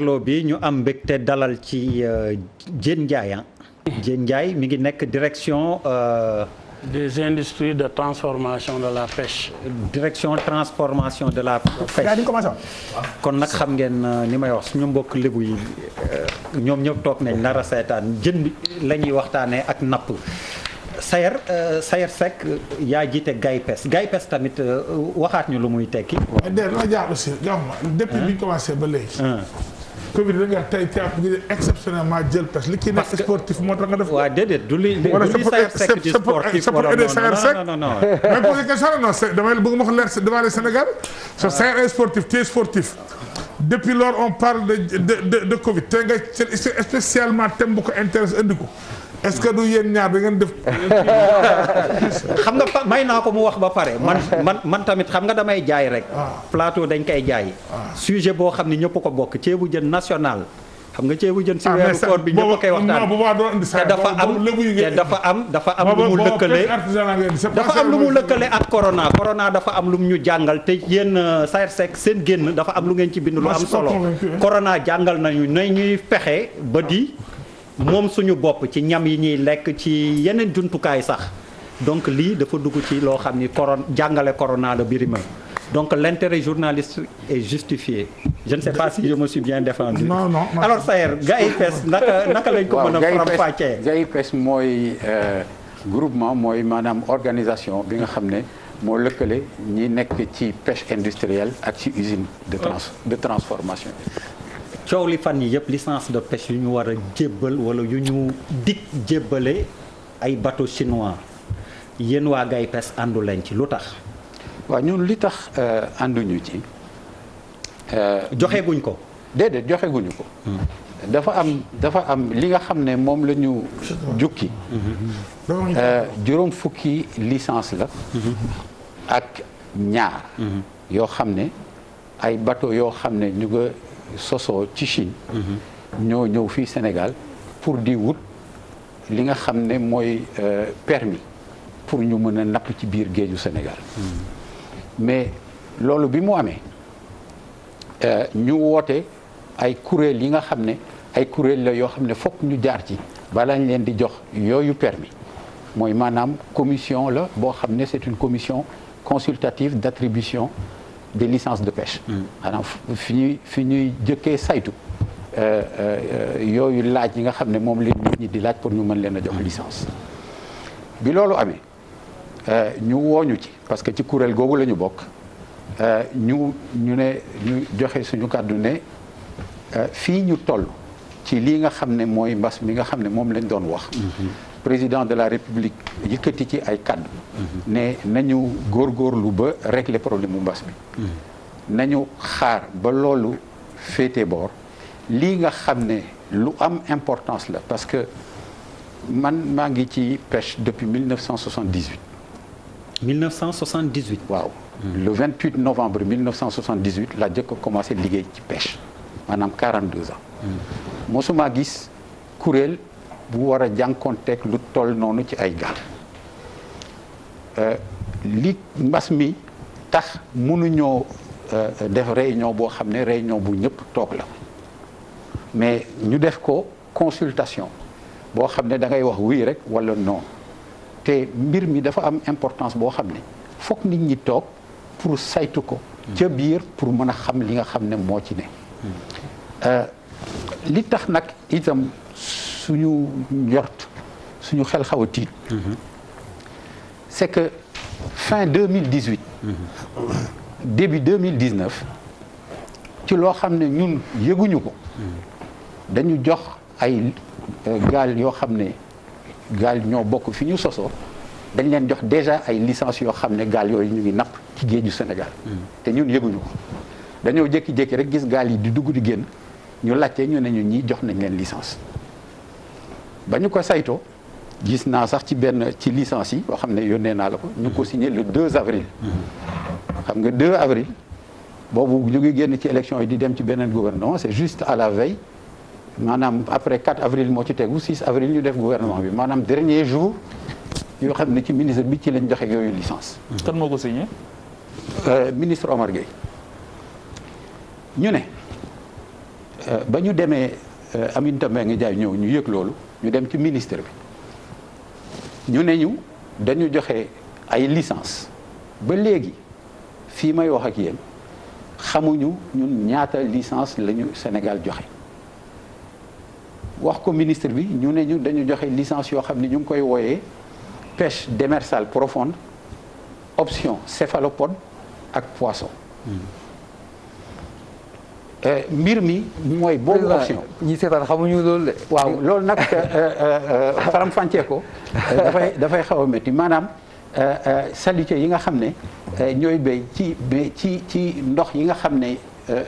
lo bi ñu am mbégte dalal ci Diène Ndiaye Diène Ndiaye mi ngi nekk direction des industries de transformation de la pêche. Direction transformation de la pêche. kon nag xam ngeen ni may wax suñu mbokk lébu yi ñoom ñëpp toog nañ nar a seetaan jën bi la ñuy waxtaanee ak napp. Sayer Seck yaa jiite GAIPES GAIPES tamit waxaat ñu lu muy tekki. waaw ma jaar aussi jox ma depuis bi ñu commencé ba léegi. Covid da nga tey teew bi exceptionnellement jël pêche li ci nekk sportif moo tax nga def. waaw déedéet du li Sayer Seck di sportif wala non mais posé question non damay bëgg ma ko leer devant le Sénégal. so Sayer est sportif tu es sportif. depuis lors on parle de Covid te nga spécialement thème bu ko intéresse indi ko. est-ce que du yéen ñaar da ngeen def. xam nga may naa ko mu wax ba pare. man tamit xam nga damay jaay rek. plateau dañ koy jaay. sujet boo xam ni ñëpp ko bokk ceebu jën national. xam nga ceebu jën si weeru koor bi ñëpp koy waxtaan. te dafa am lu mu lëkkale. dafa am lu mu lëkkale ak corona. corona dafa am lu mu ñu jàngal te yéen Sayer Seck seen génn dafa am lu ngeen ci bind lu am solo. corona jàngal nañu ne ñuy fexe ba di. moom suñu bopp ci ñam yi ñuy lekk ci yeneen jumtukaay sax donc lii dafa dugg ci loo xam ni jàngale corona la Birima donc l'intérêt journaliste est justifié je ne sais pas si je me suis bien défendu. non. alors Sayer GAIPES naka lañ ko mën a faram-fàccee. GAIPES mooy groupement mooy maanaam organisation bi nga xam ne moo lëkkale ñi nekk ci pêche industrielle ak ci usine de transformation. coow li fan yi yëpp licence de pêche yu ñu war a jébbal wala yu ñu dig jébbale ay bateau chinois yéen waa GAIPES àndu leen ci lu tax. waaw ñun li tax ànduñu ci. joxeeguñ ko. déedéet joxeeguñu ko. dafa am li nga xam ne moom la ñu jukki. juróom fukki licence la. ak ñaar. yoo xam ne ay bateau yoo xam ne ñu nga sosoo ci Chine. ñoo ñëw fii Sénégal pour di wut li nga xam ne mooy permis pour ñu mën a napp ci biir géeju Sénégal. mais loolu bi mu amee ñu woote ay kuréel yi nga xam ne ay kuréel la yoo xam ne fokk ñu jaar ci balaa ñu leen di jox yooyu permis mooy maanaam commission la boo xam ne c'est une commission consultative d'attribution des licences de pêche. maanaam fi ñuy jëkkee saytu yooyu laaj yi nga xam ne moom leen nit ñi di laaj pour ñu mën leen a jox licence. bi loolu amee ñu wooñu ci parce que ci kuréel googu la ñu bokk ñu joxe suñu kàddu ne fii ñu toll ci lii nga xam ne mooy mbas mi nga xam ne moom lañ doon wax. président de la république yëkkati ci ay kàddu ne nañu góorgóorlu ba régler problème mu mbas bi nañu xaar ba loolu féete boor lii nga xam ne lu am importance la parce que man maa ngi ci pêche depuis 1978 1978 waaw le 28 novembre 1978 la jëkk a commencé liggéey ci pêche maanaam 42 ans mosuma gis kuréel bu war a jànkoonteeg lu toll noonu ci ay gaal li mbas mi tax mënuñoo def réunion boo xam ne réunion bu ñëpp toog la mais ñu def ko consultation boo xam ne da ngay wax oui rek wala non te mbir mi dafa am importance boo xam ne fokk nit ñi toog pour saytu ko ca biir pour mën a xam li nga xam ne moo ci ne li tax nag itam suñu njort suñu xel xaw a tiit c'est que fin 2018 début 2019 ci loo xam ne ñun yëguñu ko dañu jox ay gaal yoo xam ne gaal ñoo bokk fi ñu sosoo dañ leen jox déjà ay licence yoo xam ne gaal yooyu ñu ngi napp ci géeju Sénégal te ñun yëguñu ko dañoo jékki-jékki rek gis gaal yi di dugg di génn ñu laajte ñu ne ñu ñii jox nañ leen licence ba ñu ko saytoo gis naa sax ci licence yi boo xam ne yónnee naa la ko ñu ko signé le 2 avril xam nga 2 avril boobu ñu ngi génn ci élection yi di dem ci beneen gouvernement c'est juste à la veille maanaam après 4 avril moo ci tegu 6 avril ñu def gouvernement bi maanaam dernier jour yoo xam ne ci ministre bi ci lañ joxe yooyu licence. kan moo ko signé. ministre Omar Gueye ñu ne ba ñu demee Aminata Mbengue Ndiaye ñëw ñu yëg loolu ñu dem ci ministre bi ñu ne ñu dañu joxe ay licence ba léegi fii may wax ak yéen xamuñu ñun ñaata licence la ñu Sénégal joxe wax ko ministre bi ñu ne ñu dañu joxe licence yoo xam ne ñu ngi koy wooyee pêche démersale profonde option céphalopode ak poisson. mbir mi mooy boobu option. ñi seetaan xamuñu loolu de. waaw loolu nag faram-fàccee ko dafay xaw a métti maanaam salité yi nga xam ne ñooy béy ci ndox yi nga xam ne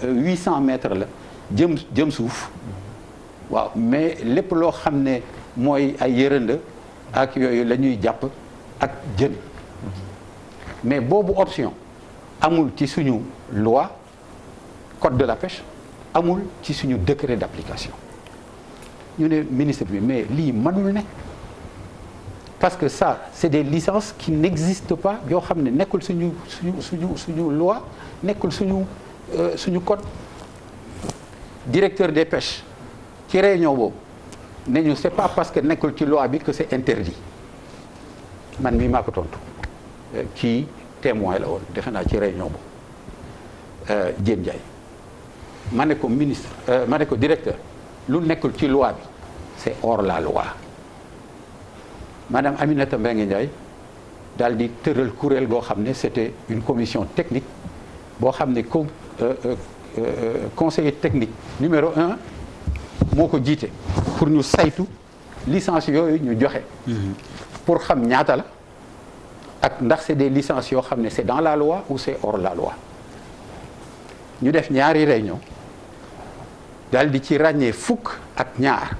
800 mètres la jëm suuf waaw mais lépp loo xam ne mooy ay yërënd ak yooyu la ñuy jàpp ak jën mais boobu option amul ci suñu loi code de la pêche amul ci suñu décret d'application ñu ne ministre bi mais lii mënul ne parce que ça c'est des licences qui n'existent pas yoo xam ne nekkul suñu loi nekkul suñu code. Directeur des pêches ci réunion boobu ne ñu c'est pas parce que nekkul ci loi bi que c'est interdit man mii maa ko tontu kii témoin la woon defe naa ci réunion boobu Diène Ndiaye ma ne ko ministre ma ne ko directeur lu nekkul ci loi bi c'est hors la loi madame Aminata Mbengue Ndiaye daal di tëral kuréel goo xam ne c'était une commission technique boo xam ne conseiller technique numéro 1 moo ko jiite pour ñu saytu licence yooyu ñu joxe pour xam ñaata la ak ndax c'est des licences yoo xam ne c'est dans la loi ou c'est hors la loi ñu def ñaari réunion daal di ci ràññee fukk ak ñaar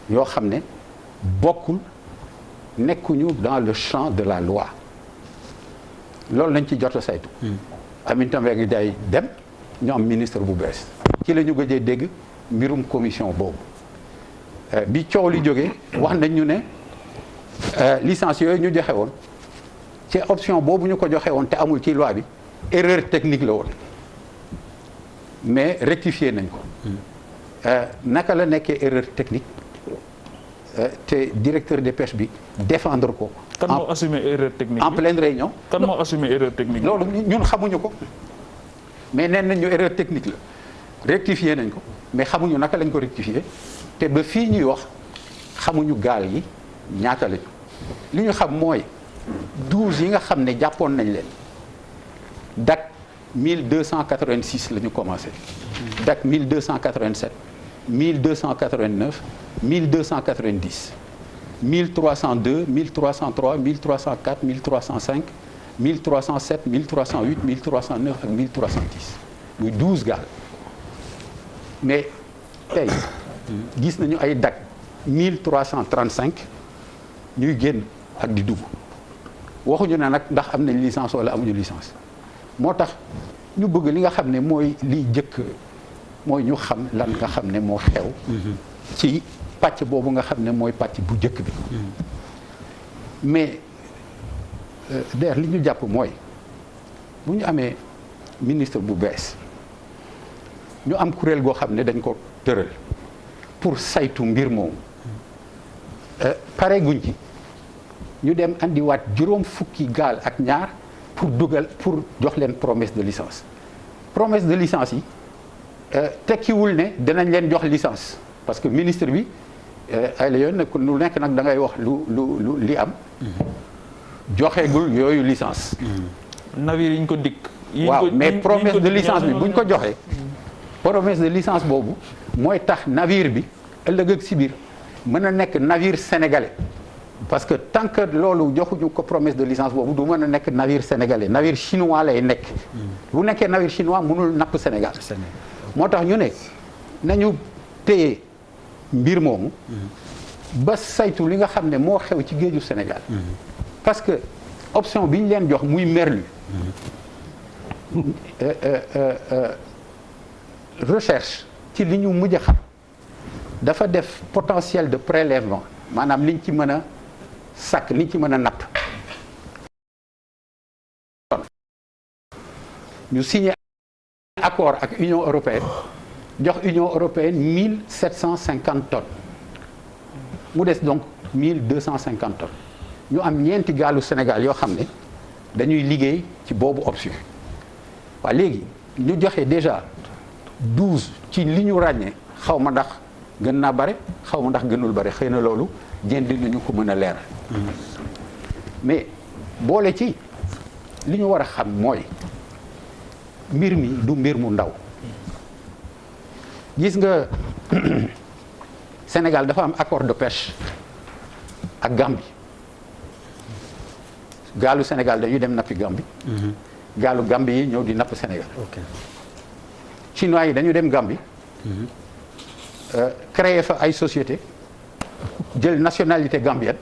yoo xam ne bokkul nekkuñu dans le champ de la loi loolu lañ ci jot a saytu Aminata Mbengue Ndiaye dem ñu am ministre bu bees ci la ñu gëjee dégg mbirum commission boobu bi coow li jógee wax nañ ñu ne licence yooyu ñu joxe woon ci option boobu ñu ko joxe woon te amul ci loi bi erreur technique la woon mais rectifier nañ ko naka la nekkee erreur technique te directeur des pêches bi défendre ko. kan moo assumer erreur technique en pleine réunion. kan moo assumer erreur technique loolu ñun xamuñu ko mais nee nañ ñu erreur technique la rectifier nañ ko mais xamuñu naka lañ ko rectifier te ba fii ñuy wax xamuñu gaal yi ñaata lañu li ñu xam mooy 12 yi nga xam ne jàppoon nañ leen DAC 1286 la ñu commencé. DAC 1287 1289 1290 1302 1303 1304 1305 1307 1308 1309 ak 1310 muy 12 gaal mais tey gis nañu ay DAC 1335 ñuy génn ak di dugg waxuñu ne nag ndax am nañ licence wala amuñu licence moo tax ñu bëgg li nga xam ne mooy liy jëkk mooy ñu xam lan nga xam ne moo xew ci pàcc boobu nga xam ne mooy pàcc bu jëkk bi mais d'ailleurs li ñu jàpp mooy bu ñu amee ministre bu bees ñu am kuréel goo xam ne dañ ko tëral pour saytu mbir moomu pare guñ ci ñu dem andiwaat juróom fukki gaal ak ñaar pour jox leen promesse de licence yi tekkiwul ne danañ leen jox licence parce que ministre bi ay la yoon nag lu nekk nag da ngay wax lu li am joxeegul yooyu licence navire yi ñu ko dikk waaw mais promesse de licence bi bu ñu ko joxee promesse de licence boobu mooy tax navire bi ëllëg ak si biir mën a nekk navire sénégalais parce que tant que loolu joxuñu ko promesse de licence boobu du mën a nekk navire sénégalais navire chinois lay nekk bu nekkee navire chinois mënul napp Sénégal moo tax ñu ne nañu téye mbir moomu ba saytu li nga xam ne moo xew ci géeju Sénégal parce que option bi ñu leen jox muy merlu recherche ci li ñu mujj a xam dafa def potentiel de prélèvement maanaam liñ ci mën a sàkk liñ ci mën a napp ñu signé accord ak Union européenne jox Union européenne 1750 tonnes mu des donc 1250 tonnes ñu am ñeenti gaalu Sénégal yoo xam ne dañuy liggéey ci boobu option waaw léegi ñu joxe déjà 12 ci li ñu ràññee xaw ma ndax gën naa bare xaw ma ndax gënul bare xëy na loolu jënd nañu ko mën a leeral mais boole ci li ñu war a xam mooy mbir mi du mbir mu ndaw gis nga Sénégal dafa am accord de pêche ak Gambie gaalu Sénégal dañuy dem nappi Gambie gaalu Gambie yi ñëw di napp Sénégal chinois yi dañu dem Gambie créer fa ay société jël nationalité gambienne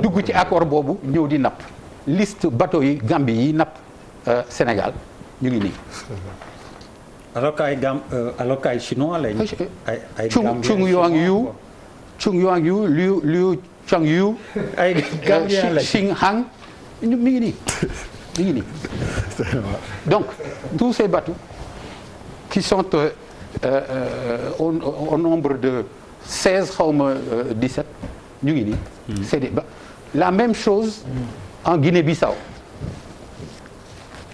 dugg ci accord boobu ñëw di napp liste bateau yi Gambie yi napp Sénégal ñu ngi nii. alors que ay chinois lañ. ay Chung Yuang Yu Liu Chang Yu. ay Gambien lañ Xing Hang mi ngi nii mi ngi nii. donc tous ces bateaux qui sont au nombre de 16 xaw ma 17 ñu ngi nii. c'est la même chose en Guinée-Bissau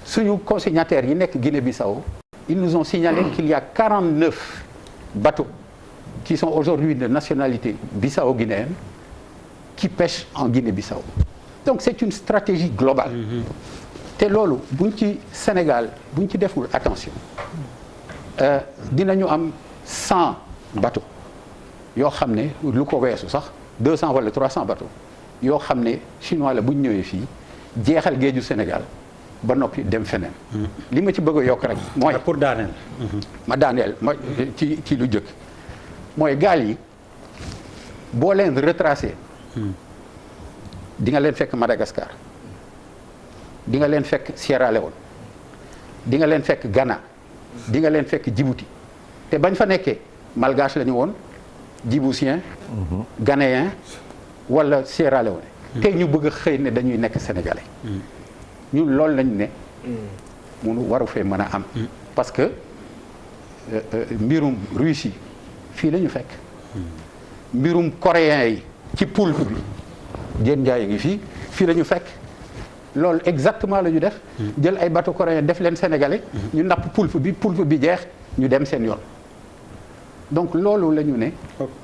suñu consignataires yi nekk Guinée-Bissau ils nous ont signalé qu'il y a 49 bateaux qui sont aujourd'hui de nationalité bissau-guinéenne qui pêchent en Guinée-Bissau donc c'est une stratégie globale te loolu buñ ci Sénégal buñ ci deful attention dinañu am 100 bateaux yoo xam ne lu ko weesu sax 200 wala 300 bateaux yoo xam ne chinois la buñ ñëwee fii jeexal géeju Sénégal ba noppi dem feneen. li ma ci bëgg a yokk rek mooy. pour daaneel. ma daaneel ma ci lu jëkk mooy gaal yi boo leen retracé. di nga leen fekk Madagascar di nga leen fekk Sierra Leone di nga leen fekk Ghana di nga leen fekk Djibouti te bañ fa nekkee malgache la ñu woon djiboutien ghanéen wala Sierra Leone. te ñu bëgg a xëy ne dañuy nekk sénégalais. ñun loolu lañ ne munu waru fee mën a am parce que mbirum Russie fii la ñu fekk mbirum coréen yi ci poulpe bi jën njaay ngi fii la ñu fekk loolu exactement la ñu def jël ay bateau coréen def leen sénégalais ñu napp poulpe bi jeex ñu dem seen yoon donc loolu la ñu ne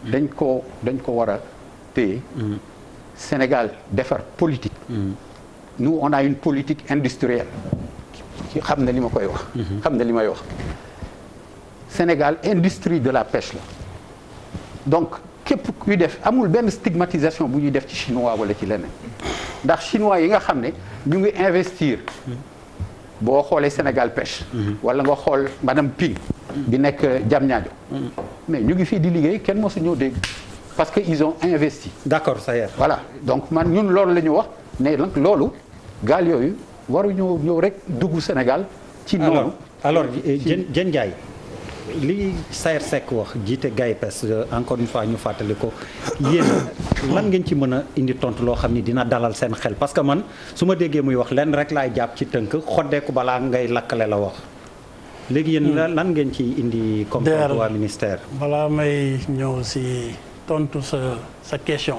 dañ ko war a téye Sénégal defar politique nous on a une politique industrielle xam na li ma koy wax xam na li may wax Sénégal industrie de la pêche la donc képp kuy def amul benn stigmatisation bu ñuy def ci chinois wala ci leneen ndax chinois yi nga xam ne ñu ngi investir boo xoolee Sénégal pêche wala nga xool madame Ping bi nekk Diamniadio mais ñu ngi fii di liggéey kenn mosu ñoo dégg parce que ils ont investi d'accord Sayer voilà donc man ñun loolu la ñu wax ne nag loolu gaal yooyu waruñu ñëw rek dugg Sénégal ci noonu alors Diène Ndiaye li Sayer Seck wax jiite GAIPES encore une fois ñu fàttali ko yéen lan ngeen ci mën a indi tontu loo xam ni dina dalal seen xel parce que man su ma déggee muy wax lenn rek laay jàpp ci tënk xoddeeku balaa ngay lakkale la wax léegi yéen lan ngeen ci indi comme tontu waa ministère balaa may ñëw si tontu sa question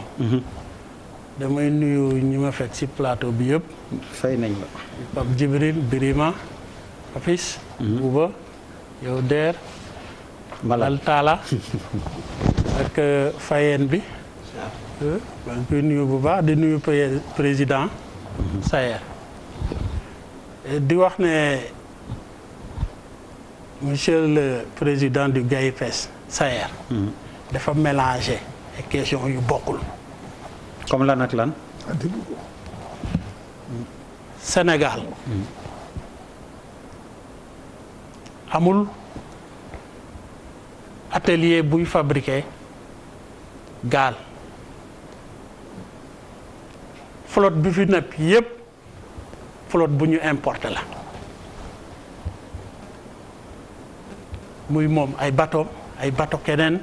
damay nuyu ñi ma fekk ci plateau bi yëpp. fay nañ la. Pape Djibril Birima Papis. Bouba yow Der. Malal Talla ak Fayeen bi. maa ngi koy nuyu bu baax di nuyu président. Sayer. di wax ne monsieur le président du GAIPES Sayer. dafa mélanger ay questions yu bokkul. comme lan ak lan. Sénégal. amul atelier buy fabriquer gaal. flotte bi fi nekk yépp flotte bu ñu importé la. muy moom ay bateau keneen.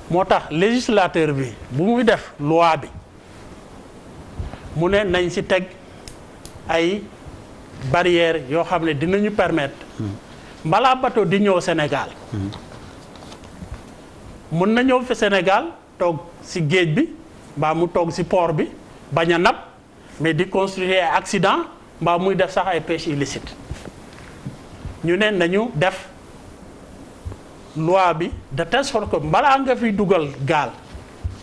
moo tax législateur bi bu muy def loi bi mu ne nañ ci teg ay barrières yoo xam ne dinañu permettre balaa bateau di ñëw Sénégal mun na ñëw fi Sénégal toog ci géej bi mbaa mu toog ci port bi bañ a napp mais di construire ay accident mbaa muy def sax ay pêche illicite ñu ne nañu def loi bi de telle sorte que balaa nga fiy dugal gaal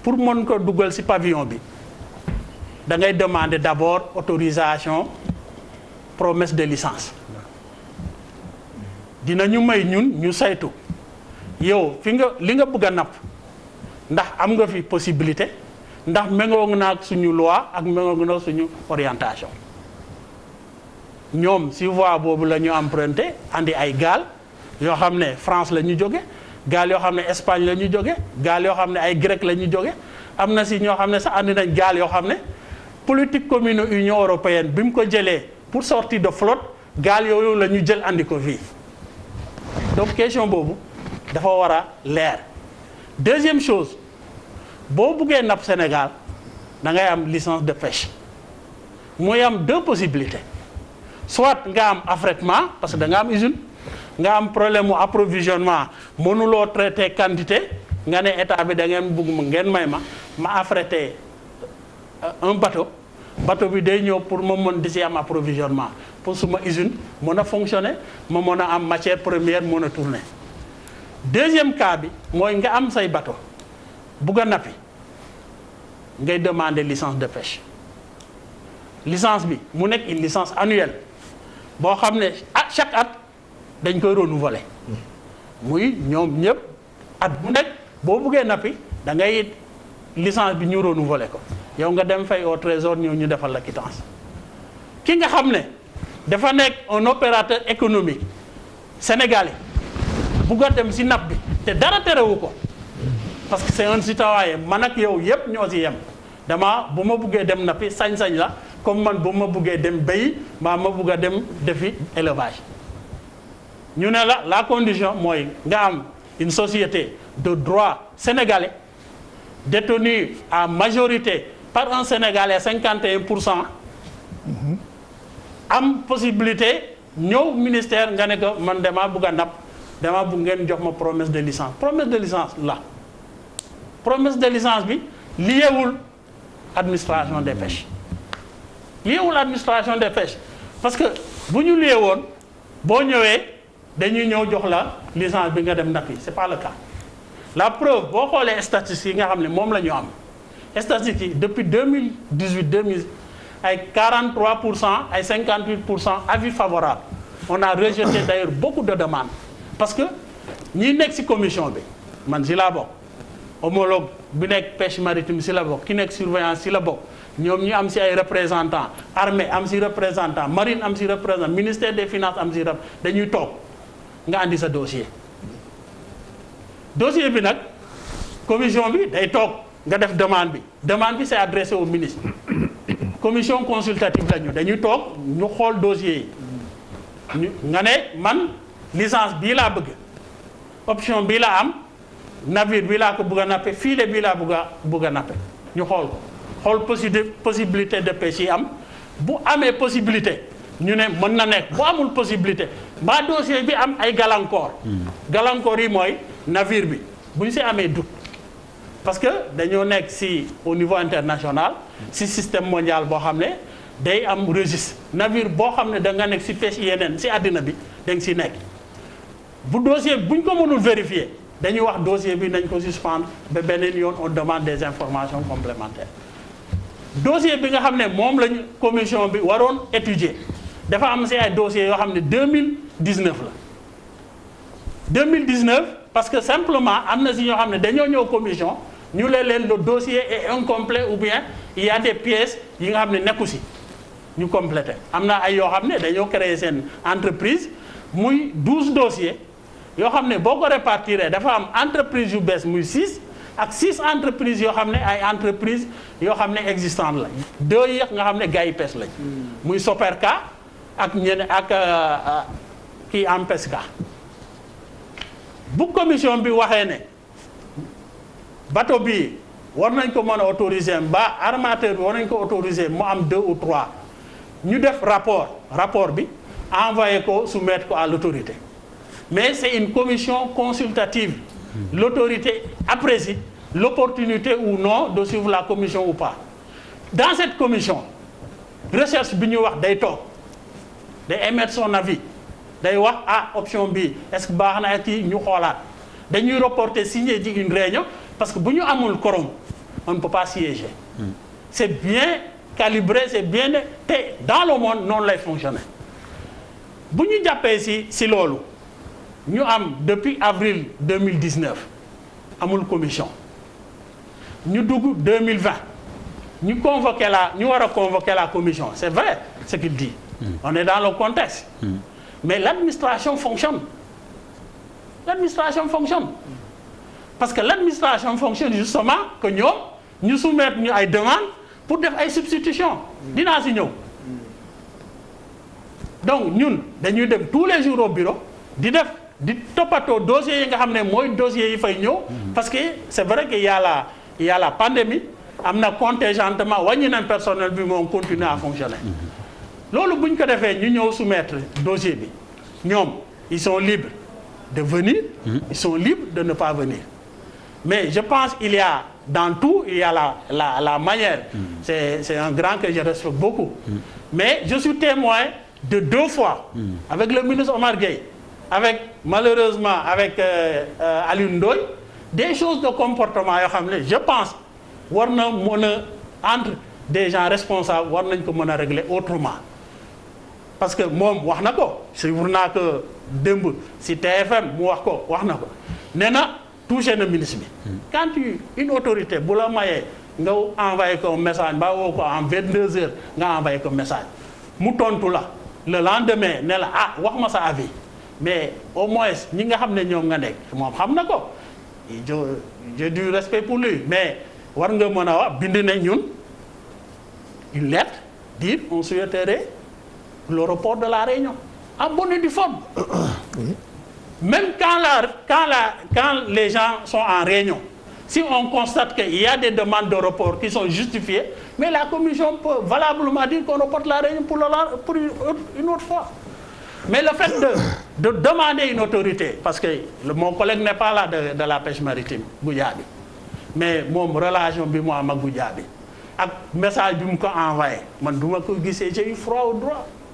pour mën ko dugal ci pavillon bi da ngay demander d'abord autorisation promesse de licence dinañu may ñun ñu saytu yow fi nga li nga bëgg a napp ndax am nga fi possibilité ndax méngoo na ak suñu loi ak méngoo na suñu orientation ñoom ci voie boobu la ñu emprunté andi ay gaal yoo xam ne France la ñu jóge gaal yoo xam ne Espagne la ñu jóge gaal yoo xam ne ay grec la ñu jóge am na ci ñoo xam ne sax andi nañ gaal yoo xam ne politique commune Union européenne bi mu ko jëlee pour sortir de flotte gaal yooyu la ñu jël andi ko fii donc question boobu dafa war a leer. Deuxième chose boo buggee napp Sénégal da ngay am licence de pêche mooy am deux possibilités soit nga am affrètement parce que da nga am usine nga am problème mu approvisionnement mënuloo traité quantité nga ne état bi da ngeen bugg ma ngeen may ma affrété un bateau bi day ñëw pour ma mën di si am approvisionnement pour suma usine mën a fonctionner ma mën a am matière première mën a tourner. Deuxième cas bi mooy nga am say bateau bugg a nappi ngay demander licence de pêche licence bi mu nekk une licence annuelle boo xam ne chaque at dañ koy renouveler muy ñoom ñëpp at bu nekk boo buggee nappi da ngay licence bi ñu renouveler ko yow nga dem fay au trésor ñëw ñu defal la quittance. Ki nga xam ne dafa nekk un opérateur économique sénégalais bugg a dem ci napp bi te dara terewu ko parce que c'est un citoyen man ak yow yépp ñoo ci yem dama bu ma buggee dem nappi sañ-sañ la comme man bu ma buggee dem béy mbaa ma bugg a dem defi élevage ñu ne la condition mooy nga am une société de droit sénégalais détenue à majorité par un Sénégalais 51%. am possibilité ñëw ministère nga ne ko man damaa bugg a napp damaa bugg ngeen jox ma promesse de licence promesse de licence bi liéwul administration des pêches parce que bu ñu lié woon boo ñëwee dañuy ñëw jox la licence bi nga dem nappi c'est pas le cas la preuve boo xoolee statistiques yi nga xam ne moom la ñu am statistiques yi depuis 2018 ay 43% ay 58% avis favorable on a rejeté d'ailleurs beaucoup de demandes parce que ñi nekk ci commission bi man ci laa bokk homologue bi nekk pêche maritime ci la bokk ki nekk surveillance ci la bokk ñoom ñu am ci ay représentants armée am ci représentant marine am ci représentant ministère des finances am ci dañuy toog nga andi sa dossier bi nag commission bi day toog nga def demande bi c'est adressé au ministre commission consultative la ñu dañuy toog ñu xool dossier yi nga ne man licence bii laa bëgg option bii laa am navire bii laa ko bëgg a nappe filet bii laa bëgg a nappe ñu xool possibilité de pêche yi am bu amee possibilité ñu ne mën na nekk bu amul possibilité mbaa dossier bi am ay gàllankoor yi mooy navire bi bu ñu si amee doute parce que dañoo nekk si au niveau international si système mondial boo xam ne day am registre navire boo xam ne da nga nekk si pêche yeneen si àddina bi da nga si nekk bu dossier buñ ko mënul vérifier dañuy wax dossier bi nañ ko suspendre ba beneen yoon on demande des informations complémentaires dossier bi nga xam ne moom lañu commission bi waroon étudier dafa am si ay dossiers yoo xam ne 2019 la 2019 parce que simplement am na si ñoo xam ne dañoo ñëw commission ñu leen le dossier est incomplet ou bien il y a des pièces yi nga xam ne nekku si ñu complété am na ay yoo xam ne dañoo créer seen entreprise muy 12 dossiers yoo xam ne boo ko répartir dafa am entreprise yu bees muy 6 ak 6 entreprises yoo xam ne ay entreprises yoo xam ne existantes la 2 yi nga xam ne gars yi pêche lañ muy Soperca ak kii Ampesca bu commission bi waxee ne bateau bi war nañ ko mën a autoriser ba armateur bi war nañ ko autoriser mu am 2 ou 3 ñu def rapport bi envoyé ko soumettre ko à l'autorité mais c'est une commission consultative l'autorité apprécie l'opportunité ou non de suivre la commission ou pas dans cette commission recherche bi ñu wax day toog day émettre son avis day wax option bi est-ce que baax na ci ñu xoolaat dañuy reporter signer ji une réunion parce que bu ñu amul quorum on ne peut pas siéger c'est bien calibré c'est bien te dans le monde noonu lay fonctionner bu ñu jàppee si loolu ñu am depuis avril 2019 amul commission ñu dugg 2020 ñu war a convoquer la commission c'est vrai ce qu'il dit on est dans le contexte mais l'administration fonctionne parce que l'administration fonctionne justement que ñoom ñu soumettre ñu ay demandes pour def ay substitutions dinaa si ñëw donc ñun dañuy dem tous les jours au bureau di toppatoo dossiers yi nga xam ne mooy dossiers yi fay ñëw parce que c'est vrai que y a la pandémie am na contingentement wàññi nañ personnel bi moom continuer à fonctionner loolu bu ñu ko defee ñu ñëw soumettre dossier bi ñoom ils sont libres de venir ils sont libres de ne pas venir mais je pense il y a dans tout il y a la manière c'est un grand que je respecte beaucoup mais je suis témoin de 2 fois avec le ministre Omar Gueye malheureusement avec Alioune Ndoye des choses de comportement yoo xam ne je pense war na mën a entre des gens responsables war nañ ko mën a régler autrement parce que moom wax na ko suivre naa ko démb si TFM mu wax na ko nee na touché na ministre bi quand une autorité bu la mayee nga envoyé ko message ba woo ko en 22 heures nga envoyé ko message mu tontu la le lendemain ne la wax ma sa avis mais au moins ñi nga xam ne ñoom nga nekk moom xam na ko j'ai du respect pour lui mais war nga mën a wax bind ne ñun une lettre dire on souhaiterait le report de la réunion en bonne et due forme même quand les gens sont en réunion si on constate qu'il y a des demandes de report qui sont justifiées mais la commission peut valablement dire qu'on reporte la réunion pour une autre fois mais le fait de demander une autorité parce que mon collègue n'est pas là de la pêche maritime Goudiaby mais moom relation bi mu am ak Goudiaby ak message bi mu ko envoyé man du ma ko gisee j'ai eu froid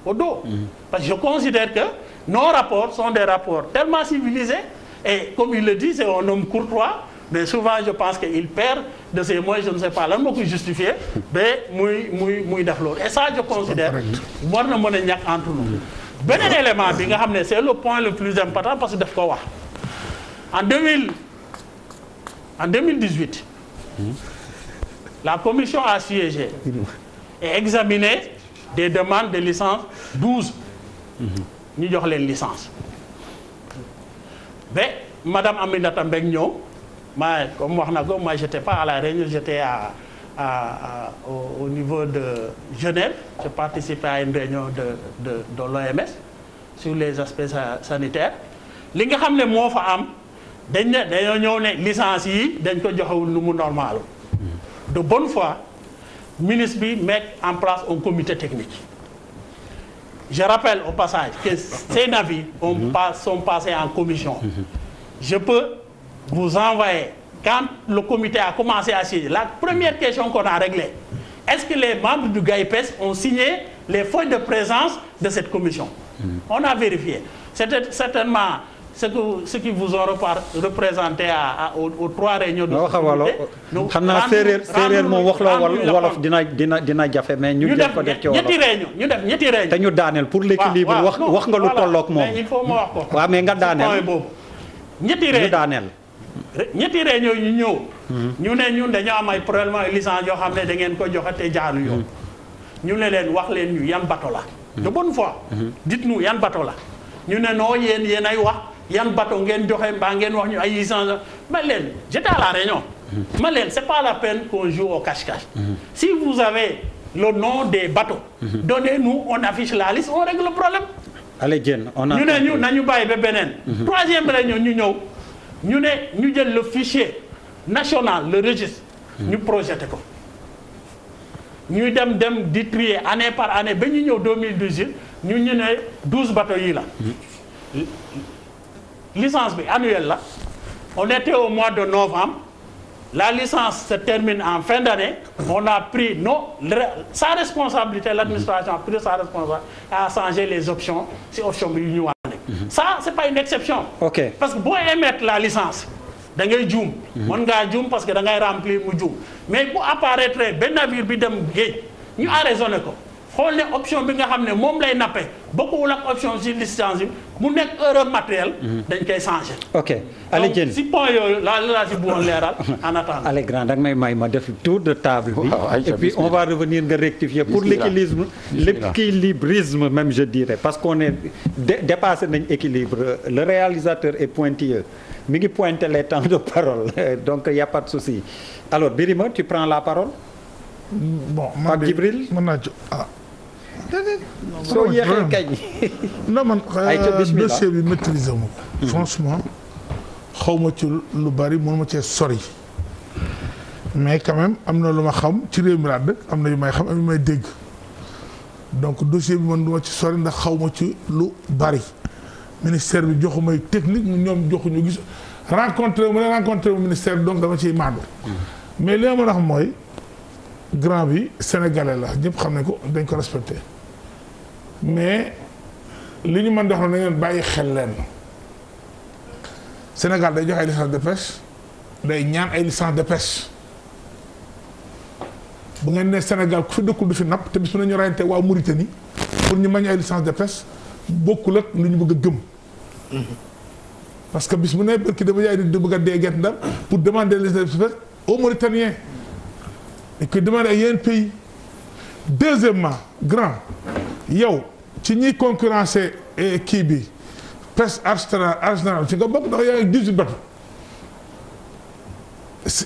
au dos parce que je considère que nos rapports sont des rapports tellement civilisés et comme il le dit c'est un homme courtois mais souvent je pense qu'il perd de ses moyens je ne sais pas lan moo koy justifier ba muy def loolu et ça je considère war na mën a ñàkk entre nous beneen élément bi nga xam ne c'est le point le plus important parce que daf ko wax en 2018 la commission a siégé et examiné des demandes de licence 12 ñu jox leen licence ba madame Aminata Mbengue ñëw comme wax na ko moi j'étais pas à la réunion j'étais au niveau de Genève je participais à une réunion de l'OMS sur les aspects sanitaires li nga xam ne moo fa am dañoo ñëw ne licence yi dañ ko joxewul nu mu normal de bonne foi ministre bi mettre en place un comité technique je rappelle au passage que ces navires sont passés en commission je peux vous envoyer quand le comité a commencé à siéger la première question qu'on a réglée est-ce que les membres du GAIPES ont signé les feuilles de présence de cette commission on a vérifié c'était certainement ce qui vous ont représenté aux 3 réunions de comité xam naa séeréer moom wax la wolof dina jafe mais ñu def ko def ci wolof ñetti réunion te ñu daaneel pour l'équilibre wax nga lu tollook moom il faut ma wax ko waaw mais nga daaneel boobu ñetti réunion ñu ñëw ñu ne ñun dañoo am ay problème ay licence yoo xam ne da ngeen ko joxe te jaaru yoon ñu ne leen wax leen ñu yan bateau la de bonne foi dites-nous yan bateau la ñu ne non yéen ay wax yan bateau ngeen joxe mbaa ngeen wax ñu ay licence man leen j'étais à la réunion man leen c'est pas la peine qu'on joue au cache-cache si vous avez le nom des bateaux donnez-nous on affiche la liste on règle le problème allez Diène on a ñu ne ñu nañu bàyyi ba beneen 3e réunion ñu ñëw ñu ne ñu jël le fichier national le registre ñu projeté ko ñuy dem di trier année par année ba ñu ñëw 2018 ñu ne 12 bateaux yii la licence bi annuelle la on était au mois de novembre la licence se termine en fin d'année on a pris sa responsabilité l'administration a pris sa responsabilité à changer les options si option bi yu ñu wàññi ça c'est pas une exception. ok parce que boo émettre la licence da ngay juum. mën ngaa juum parce que da ngay remplir mu juum mais bu apparaître benn navire bi dem géej ñu arraisonné ko xool ne option bi nga xam ne moom lay nappe bokkul ak option si licence bi mu nekk erreur matérielle. dañ koy changé. ok Allez Diène donc si point yooyu laa si bëggoon leeral en attendant. Allez grand da nga may ma def tour de table bi. et puis on va revenir nga rectifier pour l'équilibrisme même je dirais parce qu'on est dépassé nañ équilibre le réalisateur est pointilleux mi ngi pointer les temps de parole donc il y a pas de souci alors Birima tu prends la parole. bon Pape Djibril mën naa ci soo yéexee kañ. non man bismillah dossier bi maîtriser wu ma ko. franchement xaw ma ci lu bari mënu ma cee sori. mais quand même am na lu ma xam ci réew mi laa dëkk am na yu may xam am yu may dégg donc dossier bi man du ma ci sori ndax xaw ma ci lu bari. ministère bi joxu may technique ñoom joxuñu gis rencontré mu ne rencontré mu ministère bi donc dama ciy maandu. mais li ma mën a xam mooy grand bi sénégalais la ñëpp xam ne ko dañ ko respecté mais li ñu mën di wax na ngeen bàyyi xel leen Sénégal day joxe ay licence de pêche day ñaan ay licence de pêche bu ngeen ne Sénégal ku fi dëkkul du fi napp te bis bu nañu rayante waa Mauritanie pour ñu mañ ay licence de pêche bokkul ak lu ñu bëgg a gëm. parce que bis bu ne barki dama yaay di bëgg a dee Guet Ndar pour demander les espèces aux Mauritaniens et que demander ay yeneen pays. deuxièmement grand yow ci ñiy concurrencer kii bi pêche artisanale ci nga bokk ndax yaa ngi 18 bateaux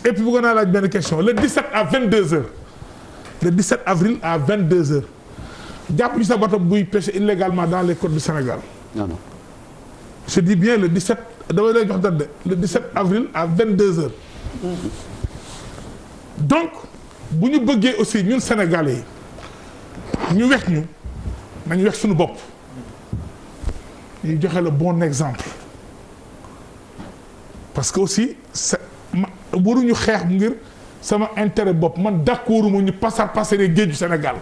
et puis bëgg naa laaj benn question le 17 à 22h le 17 avril à 22h. jàpp ñu sa bateau buy pêcher illégalement dans les côtes du Sénégal. non non. je dis bien le 17 damay lay jox date de le 17 avril à 22h. donc bu ñu bëggee aussi ñun Sénégalais yi ñu wex ñu nañu wex suñu bopp ñu joxe le bon exemple parce que aussi waruñu xeex ngir sama intérêt bopp man d'accord mu ñu passer géeju Sénégal.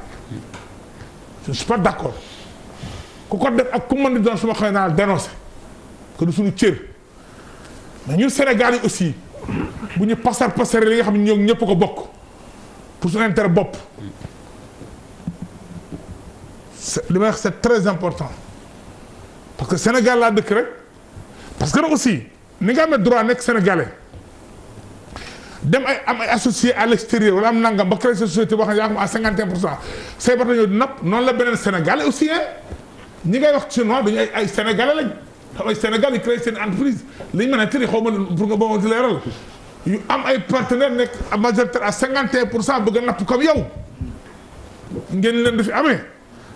je ne suis pas d'accord ku ko def ak ku mën di doon suma xëy naa dénoncé que du suñu cër mais ñun Sénégal yi aussi bu ñu passer li nga xam ne ñoom ñëpp ko bokk pour suñu intérêt bopp li may wax c'est très important parce que Sénégal laa dëkk rek parce que nag aussi ni nga amee droit nekk sénégalais dem am ay associé à l'extérieur wala am nangam ba créer sa société boo xam ne yaa xam à 51% say bateau ñëw di napp noonu la beneen sénégalais aussi ñi ngay wax chinois dañu ay sénégalais lañ xam ay sénégalais yi créé seen entreprise li ñu mën a tëri xaw ma pour nga boo ma ci leeral yu am ay partenaires nekk majoritaire à 51% bëgg a napp comme yow ngeen leen di fi amee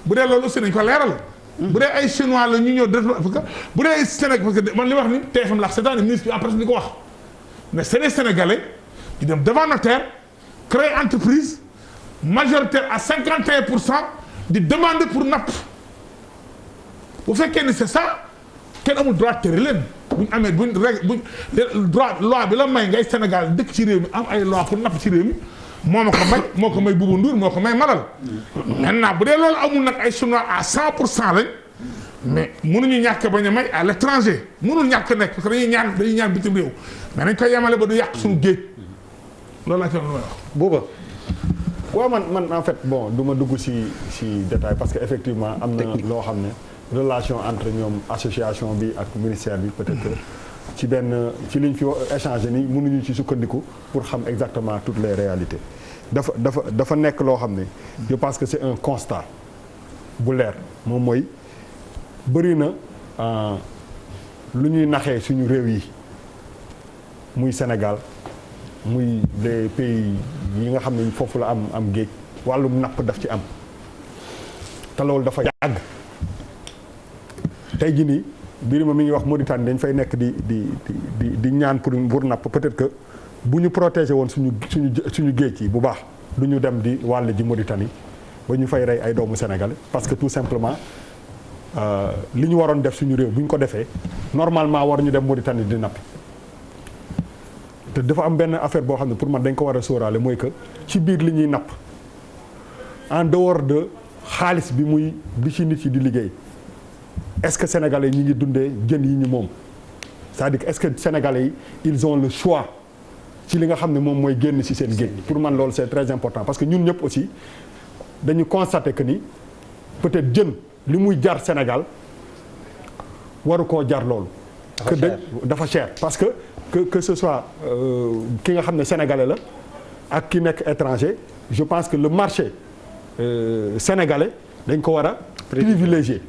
bu dee loolu aussi nañ ko leeral. bu dee ay chinois la ñu ñëw def parce que bu dee Sénégal parce que man li wax ni TFM la c'est-à-dire ministre bi en presque di ko wax mais c'est des sénégalais. ñu dem devant notaire créer entreprise majoritaire à 51% di demander pour napp bu fekkee ni c'est ça kenn amul droit tere leen bu ñu amee buñ droit loi bi la may ngay Sénégal dëkk ci réew mi am ay loi pour napp ci réew mi moo ma ko may moo ko may Boubou Ndour moo ko may Malal. maintenant bu dee loolu amul nag ay chinois à 100% lañ mais mënuñu ñàkk bañ a may à l'étranger mënul ñàkk nekk parce que dañuy ñaan bitim réew mais nañ koy yemale ba du yàq suñu géej. loolu laa ci wax lu may wax. Bouba. waaw man en fait bon du ma dugg ci détail parce que effectivement am na loo xam ne relation entre ñoom association bi ak ministère bi peut-être que ci liñ fi échanger ni mënuñu ci sukkandiku pour xam exactement toutes les réalités dafa nekk loo xam ne je pense que c'est un constat bu leer moom mooy bëri na lu ñuy naxee suñu réew yi muy Sénégal muy des pays yi nga xam ne foofu la am géej wàllum napp daf ci am te loolu dafa yàgg tey jii nii Birima mi ngi wax Mauritanie dañ fay nekk di ñaan pour napp peut-être que bu ñu protéger woon suñu géej yi bu baax du ñu dem di wàll ji Mauritanie ba ñu fay rey ay doomu sénégalais parce que tout simplement li ñu waroon def suñu réew bu ñu ko defee normalement war ñu dem Mauritanie di nappi te dafa am benn affaire boo xam ne pour man dañ ko war a sóoraale mooy que ci biir li ñuy napp en dehors de xaalis bi ci nit yi di liggéey est-ce que sénégalais ñi ngi dundee jën yi ñu moom c'est-à-dire que est-ce que sénégalais yi ils ont le choix ci li nga xam ne moom mooy génn ci seen géej pour man loolu c'est très important parce que ñun ñëpp aussi dañu constater que ni peut-être jën li muy jar Sénégal waru koo jar loolu. dafa cher parce que ce soit ki nga xam ne sénégalais la ak ki nekk étranger je pense que le marché sénégalais dañ ko war a privilégié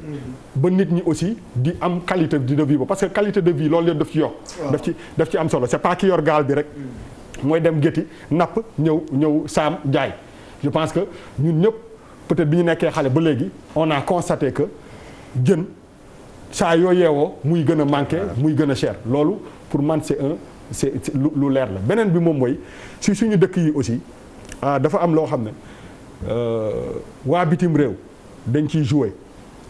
ba nit ñi aussi di am qualité de vie ba parce que qualité de vie loolu yëpp daf ci yokk daf ci am solo c'est pas ki yor gaal bi rek mooy dem gétti napp ñëw saam jaay je pense que ñun ñëpp peut-être bi ñu nekkee xale ba léegi on a constaté que jën saa yoo yeewoo muy gën a manqué muy gën a cher loolu pour man c'est lu leer la beneen bi moom mooy si suñu dëkk yi aussi dafa am loo xam ne waa bitim réew dañ ciy jouer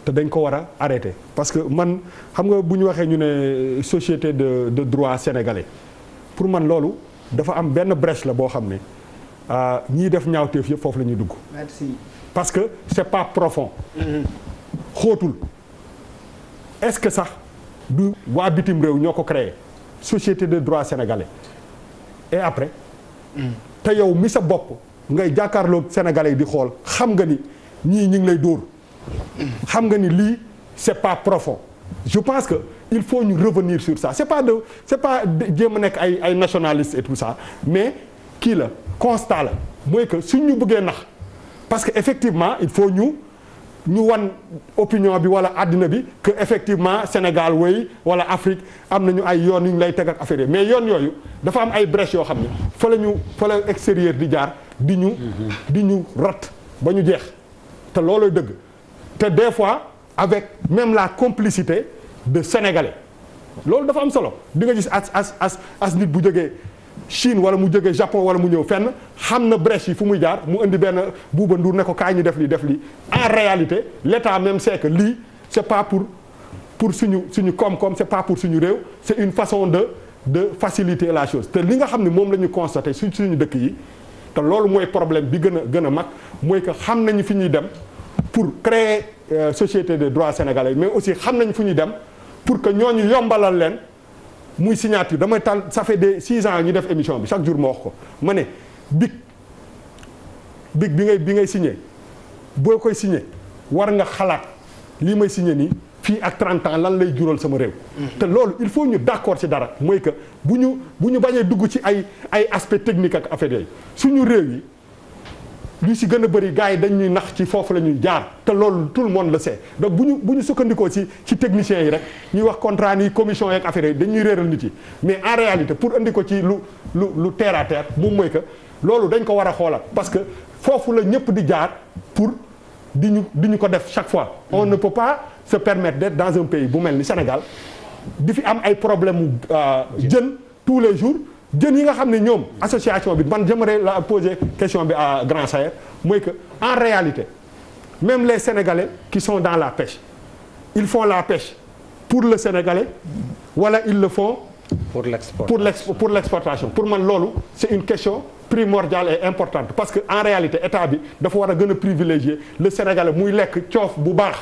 te dañ ko war a arrêter parce que man xam nga bu ñu waxee ñu ne société de droit sénégalais pour man loolu dafa am benn brèche la boo xam ne ñiy def ñaawteef yëpp foofu la ñuy dugg. Merci. parce que c'est pas profond. xóotul est-ce que sax du waa bitim réew ñoo ko créé société de droit sénégalais et après. te yow mi sa bopp ngay jàkkaarloog sénégalais yi di xool xam nga ni ñii ñu ngi lay dóor. xam nga ni lii c'est pas profond. je pense que il faut ñu revenir sur ça c'est pas jéem a nekk ay nationalistes et tout ça mais kii la constat la mooy que suñ ñu bëggee nax parce que effectivement il faut ñu wan opinion bi wala àddina bi que effectivement Sénégal way wala Afrique am nañu ay yoon yu ñu lay teg ak affaire yi mais yoon yooyu dafa am ay brèches yoo xam ne fa la extérieur di jaar di ñu rat ba ñu jeex te loolooy dëgg te des fois avec même la complicité de Sénégalais loolu dafa am solo di nga gis as nit bu jógee Chine wala mu jógee Japon wala mu ñëw fenn xam na brèche yi fu muy jaar mu indi benn Bouba Ndour ne ko kaay ñu def lii en réalité l'État même sait que lii c'est pas pour suñu koom-koom c'est pas pour suñu réew c'est une façon de faciliter la chose te li nga xam ne moom la ñu constaté suñu dëkk yi te loolu mooy problème bi gën a mag mooy que xam nañu fi ñuy dem pour créer société de droit sénégalais mais aussi xam nañ fu ñuy dem pour que ñooñu yombalal leen muy signature damay tal ça fait des 6 ans ñu def émission bi chaque jour ma wax ko ma ne big bi ngay signé boo koy signé war nga xalaat lii may signé nii fii ak 30 ans lan lay jural sama réew. te loolu il faut ñu d'accord ci dara mooy que bu ñu bañee dugg ci ay aspect technique ak affaire yooyu suñu réew yi. lu si gën a bëri gars yi dañuy nax ci foofu la ñuy jaar te loolu tout le monde le sait donc bu ñu sukkandikoo ci techniciens yi rek ñuy wax contrat ni commission yeeg affaire yi dañuy réeral nit yi mais en réalité pour andi ko ci lu terre à terre moom mooy que loolu dañ ko war a xoolaat parce que foofu la ñëpp di jaar pour di ñu ko def chaque fois. On ne peut pas se permettre d'être dans un pays bu mel ni Sénégal di fi am ay problème mu jën tous les jours. jën yi nga xam ne ñoom association bi man j'aimerais la poser question bi à Grand Sayer mooy que en réalité même les Sénégalais qui sont dans la pêche ils font la pêche pour le Sénégalais wala ils le font pour l'exportation pour man loolu c'est une question primordiale et importante parce que en réalité état bi dafa war a gën a privilégier le Sénégalais muy lekk coof bu baax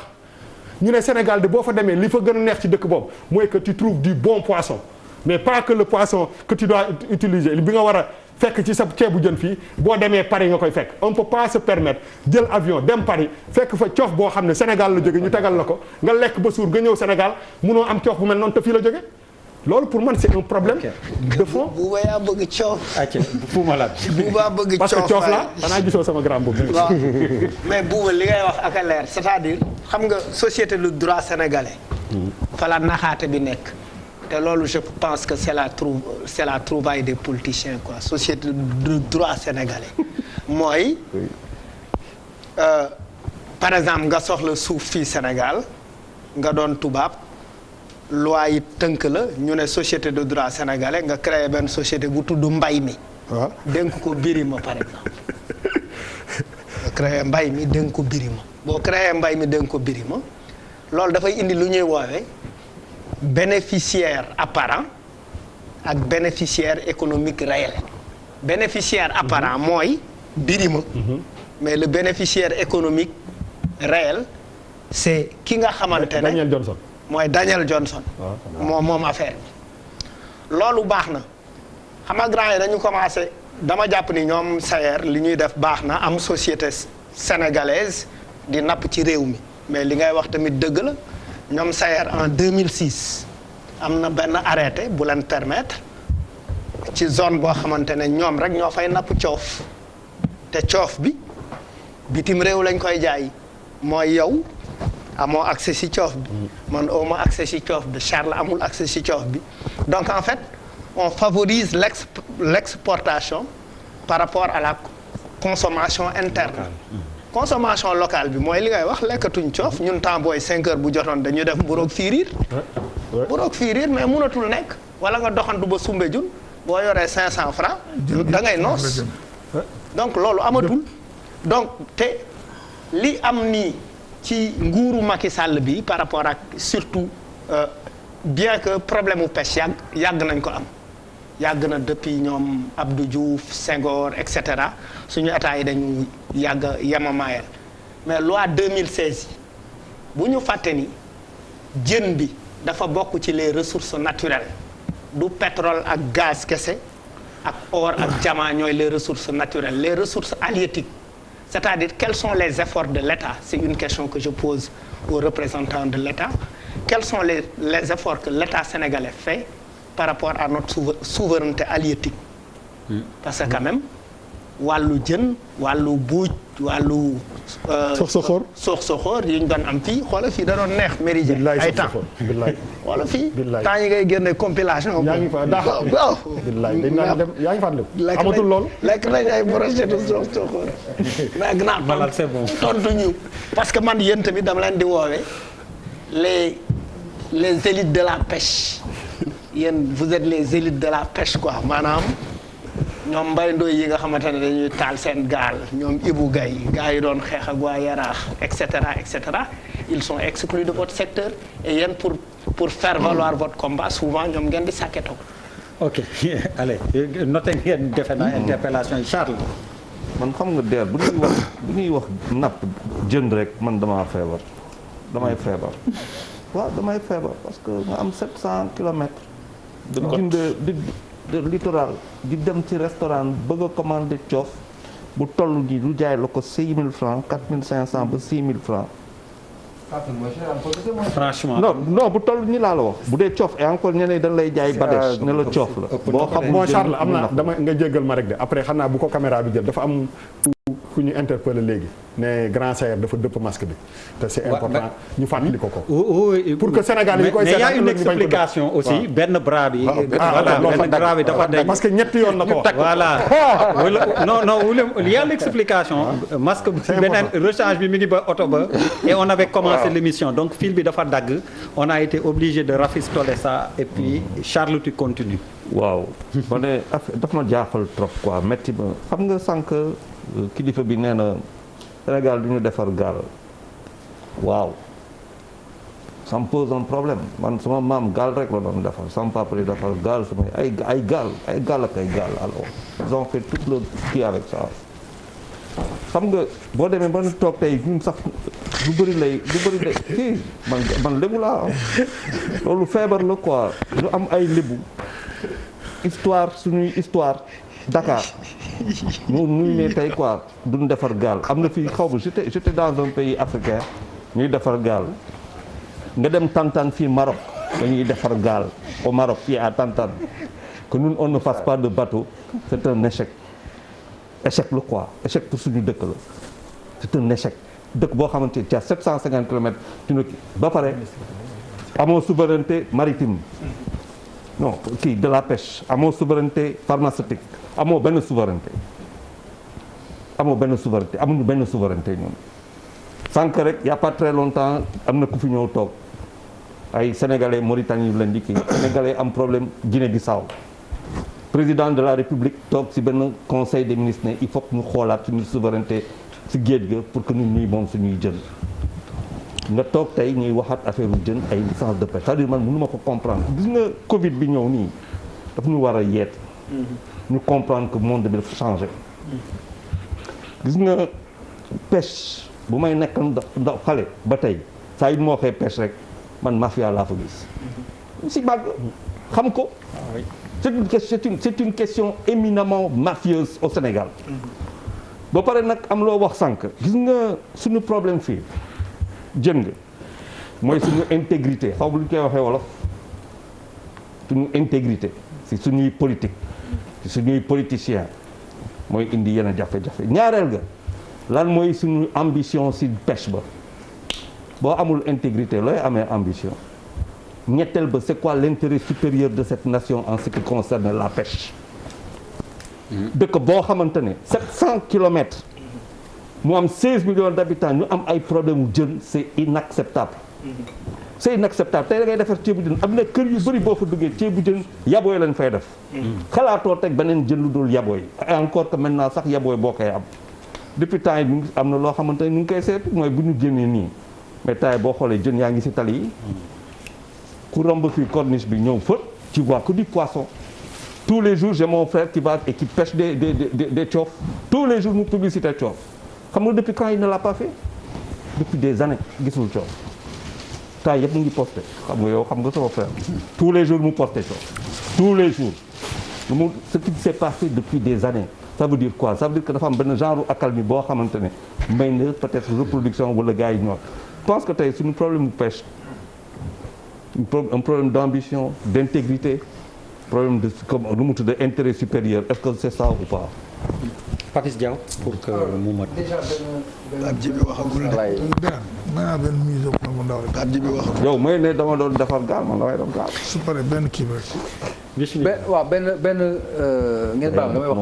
ñu ne Sénégal de boo fa demee li fa gën a neex ci dëkk boobu mooy que tu trouves du bon poisson mais pas que le poisson que tu dois utiliser bi nga war a fekk ci sa ceebu jën fii boo demee Paris nga koy fekk on peut pas se permettre jël avion dem Paris fekk fa coof boo xam ne Sénégal la jóge ñu tegal la ko nga lekk ba suur nga ñëw Sénégal munoo am coof bu mel noonu te fii la jóge loolu pour man c'est un problème de fond. Bouba yaa bëgg coof. Bouba bëgg coof parce que coof la xanaa gisoo sama grand boobu. waaw mais Bouba li ngay wax ak a leer c'est-à-dire xam nga société du droit sénégalais. fa la naxaate bi nekk. te loolu je pense que c'est la trouvaille des politiciens quoi société de droit sénégalais mooy par exemple nga soxla suuf fii Sénégal nga doon tubaab loi yi tënk la ñu ne société de droit sénégalais nga créé benn société bu tudd mbay mi. waaw dénk ko Birima par exemple créer mbay mi dénk ko Birima boo créer mbay mi dénk ko Birima loolu dafay indi lu ñuy woowee bénéficiaire apparent ak bénéficiaire économique réel bénéficiaire apparent mooy Birima mais le bénéficiaire économique réel c'est ki nga xamante ne Daniel Johnson mooy Daniel Johnson moom affaire bi loolu baax na xam nga grand yi dañu commencé dama jàpp ni ñoom Sayer li ñuy def baax na am société sénégalaise di napp ci réew mi mais li ngay wax tamit dëgg la ñoom Sayer en 2006 am na benn arrêté bu leen permettre ci zone boo xamante ne ñoom rek ñoo fay napp coof te coof bi bitim réew lañ koy jaay mooy yow amoo accès ci coof bi man awma accès ci coof bi Charles amul accès ci coof bi donc en fait on favorise l'exportation par rapport à la consommation interne consommation locale bi mooy li ngay wax lekkatuñ coof ñun temps booy 5 heures bu jotoon dañuy def mburoog fiiriir mburoog fiiriir mais mënatul nekk wala nga doxantu ba Soumbédioune boo yoree 500 francs da ngay noos donc loolu amatul donc te li am nii ci nguuru Macky Sall bi par rapport ak surtout bien que problème mu pêche yàgg nañ ko am yàgg na depuis ñoom Abdou Diouf Senghor et cetera suñu état yi dañu yàgg yemamaayal mais loi 2016 yi bu ñu fàtte ni jën bi dafa bokk ci les ressources naturelles du pétrole ak gaz kese ak or ak diamant ñooy les ressources naturelles les ressources halieutiques c'est-à-dire quels sont les efforts de l'État c'est une question que je pose aux représentants de l'État quels sont les efforts que l'État sénégalais fait par rapport à notre souveraineté halieutique parce que quand même wàllu jën wàllu buuj wàllu sox soxoor yi ñu doon am fii xoola fii da doon neex méridien ay temps xoola fii temps yi ngay génne compilation yaa ngi fa daa waaw billaay dañ naan dem yaa ngi fàttaliku amatul lool lekk nañ ay brochette de sox soxoor mais gannaaw malal c'est bon tontu ñu parce que man yéen tamit dama leen di woowee les élites de la pêche yéen vous êtes les élites de la pêche quoi maanaam ñoom mbay ndoy yi nga xamante ne dañuy taal seen gaal ñoom Ibou Gaye gars yi doon xeex ak waa Yaraax et cetera ils sont exclus de votre secteur et yéen pour faire valoir votre combat souvent ñoom ngeen di sàkketoo. ok allez noté ngeen defe naa interpellation yi Charles. man xam nga DER bu ñuy wax napp jën rek man damay feebar waaw damay feebar parce que nga am 700 kilomètres. de littoral di dem ci restaurant bëgg a commander coof bu toll nii lu jaay la ko 6000 francs 4500 ba 6000 francs. franchement non bu toll nii laa la wax bu dee coof et encore ñeneen dañ lay jaay badèche ne la coof la. boo xam bon Charles am na dama nga jéggal ma rek de après xam naa bu ko caméra bi jël dafa am ku ñu interpellé léegi ne grand Sayer dafa dëpp masque bi te c'est important ñu fàttali ko pour que Sénégal yi koy mais y a une explication aussi benn bras bi voilà benn bras bi dafa dañ parce que ñetti yoon la ko wax voilà non y a l'explication masque bi beneen rechange bi mi ngi ba oto ba et on avait commencé l'émission donc fil bi dafa dagg on a été obligé de rafistoler ça et puis Charles tu continues waaw ma ne dafa ma jaaxal trop quoi métti ma xam nga sànq kilifa bi nee na Sénégal du ñu defar gaal waaw ça me pose un problème man sama maam gaal rek la doon defar sama papa di defar gaal sama ay gaal ak ay gaal alors ils ont fait tout le kii avec ça xam nga boo demee ba ñu toog tey ñun sax lu bëri lay kii man lébu laa loolu feebar la quoi ñu am ay lébu suñuy histoire Dakar ñu ne tey quoi duñ defar gaal am na fii xaw ma j'étais dans un pays africain ñuy defar gaal nga dem Tantan fii Maroc dañuy defar gaal au Maroc fii à Tantan que nous on ne fasse pas de bateau c'est un échec la quoi échec pour suñu dëkk la c'est un échec dëkk boo xamante ni ci 750 kilomètres ci nekk ba pare amoo souveraineté maritime non kii de la pêche amoo souveraineté pharmaceutique amoo benn souveraineté amuñu benn souveraineté ñun sànq rek y a pas très longtemps am na ku fi ñëw toog ay sénégalais Mauritanie yu leen di kii sénégalais am problème Guinée-Bissau président de la République toog ci benn conseil des ministres ne il faut que ñu xoolaat suñu souveraineté si géej ga pour que ñun ñuy moom suñuy jën nga toog tey ñuy waxaat affaire u jën ay licence de pêche c'est-à-dire man mënu ma ko comprendre gis nga Covid bi ñëw nii daf ñu war a yeet ñu comprendre que monde bi dafa changé gis nga pêche bu may nekk ndaw xale ba tey saa yu moo waxee pêche rek man mafia laa fa gis si bàgg xam ko c'est une question éminemment mafieuse au Sénégal ba pare nag am loo wax sànq gis nga suñu problème fii jën nga mooy suñu intégrité xaw ma lu ñu koy waxee wolof suñu intégrité si suñuy politique si suñuy politicien mooy indi yenn jafe-jafe ñaareel ga lan mooy suñu ambition si pêche ba boo amul intégrité looy amee ambition ñetteel ba c'est quoi l'intérêt supérieur de cette nation en ce qui concerne la pêche dëkk boo xamante ne 700 kilomètres mu am 16 millions d'habitants ñu am ay problème mu jën c'est inacceptable c'est inacceptable tey da ngay defar ceebu jën am na kër yu bëri boo fa duggee ceebu jën yabooy lañ fay def xalaatoo teg beneen jën lu dul yabooy et encore que maintenant sax yabooy boo koy am depuis temps yi am na loo xamante ne ñu ngi koy seet mooy bu ñu génnee nii mais temps yi boo xoolee jën yaa ngi ci tali yi ku romb fii corniche bi ñëw fa tu vois que du poisson tous les jours j'ai mon frère qui va et qui pêche des coofs tous les jours mu publicité coof xam nga depuis quand il ne l'a pas fait depuis des années gisul coof temps yëpp mu ngi posté xam nga yow xam nga sama frère tous les jours mu posté coof tous les jours ce qui s'est passé depuis des années ça veut dire quoi ça veut dire que dafa am benn genre accalmie boo xamante ne may na peut-être reproduction wala gars yi ñor je pense que tey suñu problème mu pêche un problème d'ambition d'intégrité problème de comme lu mu tudd intérêt supérieur est-ce que c'est ça ou pas. Papis Diaw pour que mu mat. déjà benn Djibi waxagul benn mise au point bu ndaw rek. Djibi waxagul. yow mooy ne dama doon defar gaal man damay def gaal. su paree benn kii rek. waaw benn ngeen baal damay wax.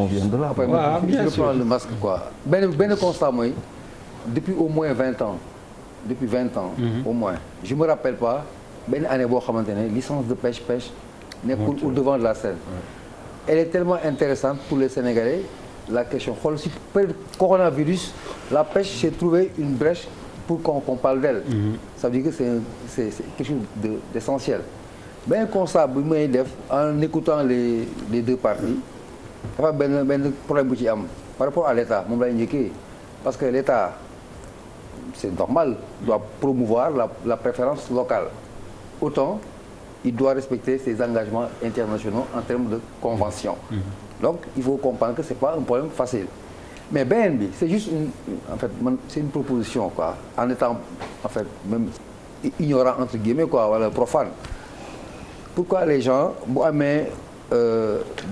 après je reprends le masque quoi. benn constat mooy depuis au moins 20 ans depuis 20 ans. au moins je me rappelle pas benn année boo xamante ne licence de pêche nekkul au devant de la scène. Elle est tellement intéressante pour les Sénégalais la question xool si peut-être coronavirus la pêche s'est trouvé une brèche pour qu'on parle d'elle. Ça veut dire que c'est quelque chose d'essentiel. benn constat bi may def en écoutant les deux parties dafa benn problème bu ci am par rapport à l'État moom lay njëkkee parce que l'État c'est normal doit promouvoir la préférence locale autant il doit respecter ses engagements internationaux en termes de convention. Donc il faut comprendre que c'est pas un problème facile. Mais beneen bi c'est juste c'est une proposition quoi en étant en fait même ignorant entre guillemets quoi wala profane. Pourquoi les gens bu amee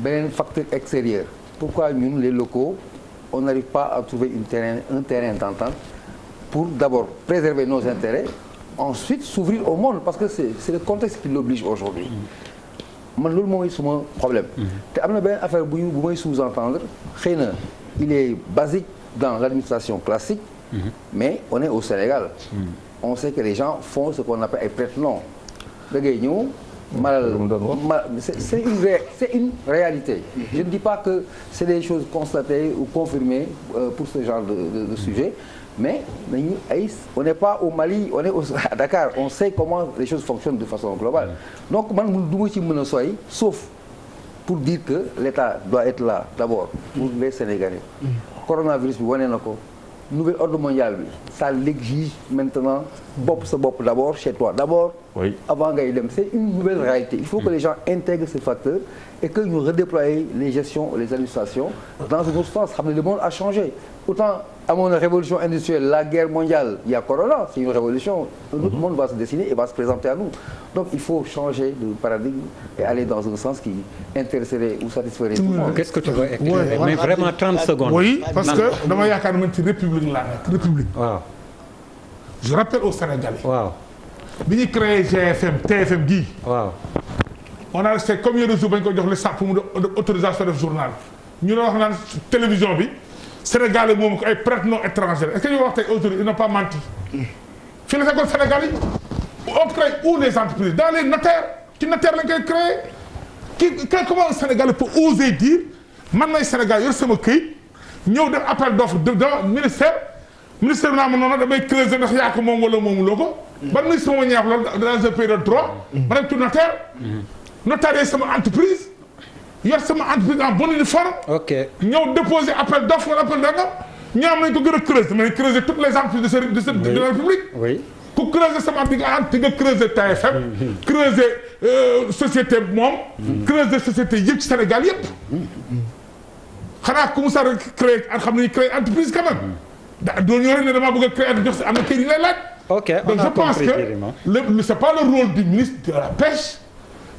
beneen facteur extérieur pourquoi ñun les locaux on n'arrive pas à trouver un terrain d'entente pour d'abord préserver nos intérêts ensuite s'ouvrir au monde parce que c'est le contexte qui l'oblige aujourd'hui man loolu mooy suma problème te am na benn affaire bu may sous-entendre xëy na il est basique dans l'administration classique mais on est au Sénégal on sait que les gens font ce qu'on appelle ay prête-noms da ngay ñëw c'est une réalité je ne dis pas que c'est des choses constatées ou confirmées pour ce genre de sujet mais on n'est pas au Mali on est à Dakar on sait comment les choses fonctionnent de façon globale donc man du ma ci mën a sori sauf pour dire que l'État doit être là d'abord pour les Sénégalais coronavirus bi wane na ko nouvel ordre mondial bi ça l'exige maintenant bopp sa bopp d'abord chez toi d'abord oui. Avant ngay dem c'est une nouvelle réalité il faut que les gens intègrent ces facteurs et que ñu redéployer les gestions les administrations dans un autre sens xam ne le monde a changé autant amoon na révolution industrielle la guerre mondiale il y a Corona c'est une révolution un autre monde va se dessiner et va se présenter à nous donc il faut changer de paradigme et aller dans un sens qui intéresserait ou satisferait tout le monde. Qu'est-ce que tu veux éclairer mais vraiment 30 secondes. Oui parce que dama yaakaar ne man ci république laa nekk république. waaw. Je rappelle aux Sénégalais. waaw. bi ñu créé GFM TFM gii. waaw. on a resté combien de jours ba ñu ko jox le sax pour mu autorisation def journal ñu doon wax naan télévision bi Sénégalais moom ko ay prête-noms étrangers est-ce que ñu wax tey aujourd'hui ils n'ont pas menti. fii la fekkoon Sénégal yi on crée où les entreprises dans les notaires ci notaire lañ koy créé comment un Sénégalais peut oser dire man may Sénégal yor sama këyit ñëw def appel d'offre devant ministère ministère bi naa ma noonu damay creuser ndax yaa ko moom wala moomuloo ko. ban ministre moo ñaax loolu dans un pays de droit. ma dem ci notaire. notaire sama entreprise. yor sama entreprise en bonne uniforme. ok ñëw déposer appel d'offre wala appel d'offre ñoo am nañ ko gën a creuser mais creuser toutes les entreprises de la République. oui ku creuser sama entreprise nga creuser TFM. creuser société moom. creuser société yëpp ci Sénégal yëpp. xanaa ku mu sax créer xam nañu créer entreprise quand même. doo ñëw rek ne damaa bëgg a créer entreprise am na kër yi lay laaj. ok donc je pense que c'est pas le rôle du ministre de la pêche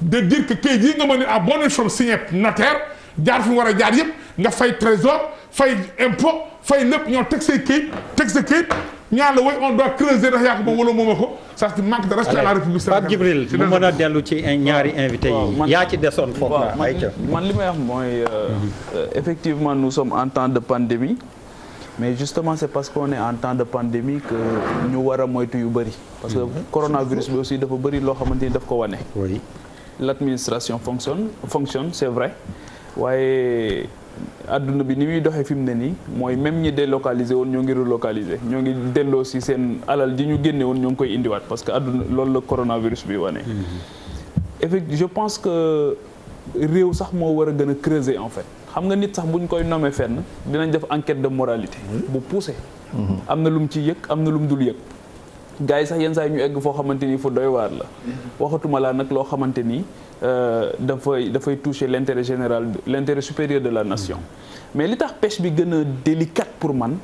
de dire que kayit yi nga mën a à bonne forme signé notaire jaar fi mu war a jaar yëpp nga fay trésor fay impôt fay lépp ñoo teg say kayit teg sa kayit ñaan la woy on doit creuser ndax yaa ko moom wala mooma ko ça c'est manque de respect à la République Pape Djibril mu mën a dellu ci ñaari invité yi yaa ci desoon foofu la man li may wax mooy effectivement nous sommes en temps de pandémie mais justement c'est parce qu'on est en temps de pandémie que ñu war a moytu yu bëri parce que coronavirus bi aussi dafa bëri loo xamante ni daf ko wane. oui l'administration fonctionne c'est vrai waaye adduna bi ni muy doxee fi mu ne nii mooy même ñi délocalisé woon ñoo ngi relocalisé ñoo ngi delloo si seen alal ji ñu génne woon ñoo ngi koy indiwaat parce que adduna loolu la coronavirus bi wane. effectivement je pense que réew sax moo war a gën a creuser en fait xam nga nit sax buñ koy nommer fenn dinañ def enquête de moralité bu poussé. am na lu mu ci yëg am na lu mu dul yëg. gars yi sax yenn saa yi ñu egg foo xamante ni fu doy waar la waxatuma laa nag loo xamante ni dafay toucher l'intérêt général l'intérêt supérieur de la nation mais li tax pêche bi gën a délicate pour man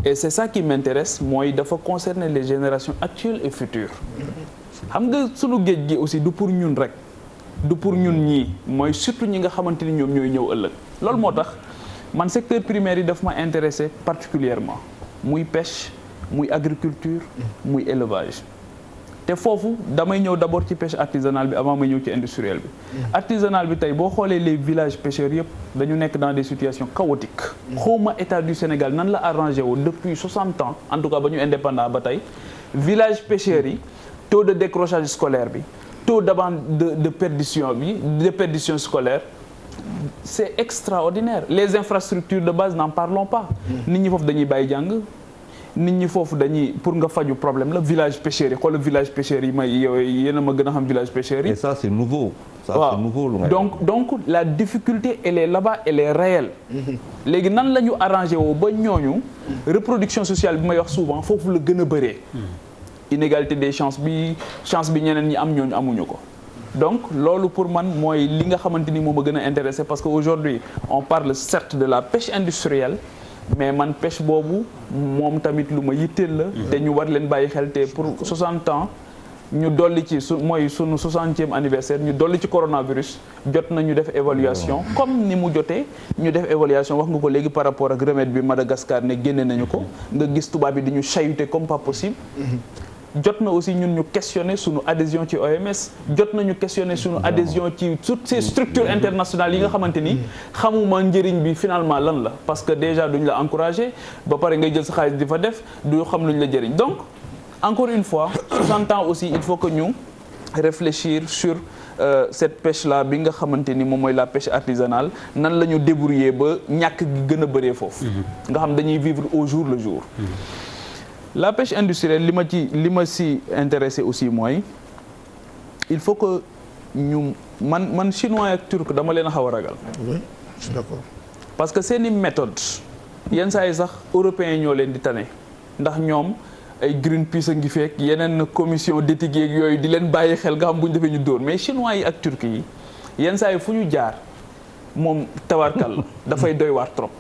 et c'est ça qui m'intéresse mooy dafa concerner les générations actuelles et futures xam nga sunu géej gi aussi du pour ñun rek du pour ñun ñii mooy surtout ñi nga xamante ni ñoom ñooy ñëw ëllëg loolu moo tax man secteur primaire yi daf ma intéressé particulièrement muy pêche muy agriculture muy élevage te foofu damay ñëw d'abord ci pêche artisanale bi avant may ñëw ci industrielle bi artisanale bi tey boo xoolee les villages pêcheurs yëpp dañu nekk dans des situations chaotiques xawma état du Sénégal nan la arrangé woon depuis 60 ans en tout cas ba ñu indépendant ba tey village pêcheurs yi taux de décrochage scolaire bi taux de perdition scolaire c'est extraordinaire les infrastructures de base n'en parlons pas nit ñi foofu dañuy bàyyi jàng nit ñi foofu dañuy pour nga faju problème la village pêcheurs yi xoolal village pêcheurs yi may yow yéen a ma gën a xam village pêcheurs yi. et ça c'est nouveau. ça waaw c'est nouveau lu donc la difficulté elle est là-bas elle est réelle. léegi nan la ñu arrangé woo ba ñooñu. reproduction sociale bi may wax souvent foofu la gën a bëree. inégalité des chances bi ñeneen ñi am ñooñu amuñu ko. donc loolu pour man mooy li nga xamante ni moom a gën a intéressé parce que aujourd'hui on parle certes de la pêche industrielle. mais man pêche boobu moom tamit lu ma yitteel la te ñu war leen bàyyi xel te pour 60 ans ñu dolli ci mooy sunu 60e anniversaire ñu dolli ci coronavirus jot na ñu def évaluation comme ni mu jotee ñu def évaluation wax nga ko léegi par rapport ak remède bi Madagascar ne génne nañu ko nga gis tubaab bi di ñu chahuter comme pas possible jot na aussi ñun ñu questionner suñu adhésion ci OMS jot nañu questionner suñu adhésion ci toutes ces structures internationales yi nga xamante ni xamuma njëriñ bi finalement lan la parce que déjà duñ la encourager ba pare ngay jël sa xaalis di fa def du xam luñ la jëriñ donc encore une fois 60 ans aussi il faut que ñu réfléchir sur cette pêche là bi nga xamante ni moom mooy la pêche artisanale nan la ñu débrouiller ba ñàkk gi gën a bëree foofu nga xam dañuy vivre au jour le jour la pêche industrielle li ma si intéressé aussi mooy il faut que ñu man chinois ak turc dama leen a xaw a ragal. oui je suis d'accord. parce que seeni méthode yenn saa yi sax européens yi ñoo leen di tane ndax ñoom ay Greenpeace a ngi fekk yeneen commission d'éthique yeeg yooyu di leen bàyyi xel nga xam bu ñu defee ñu dóor mais chinois yi ak turc yi yenn saa yi fu ñu jaar moom tawarkal dafay doy waar trop.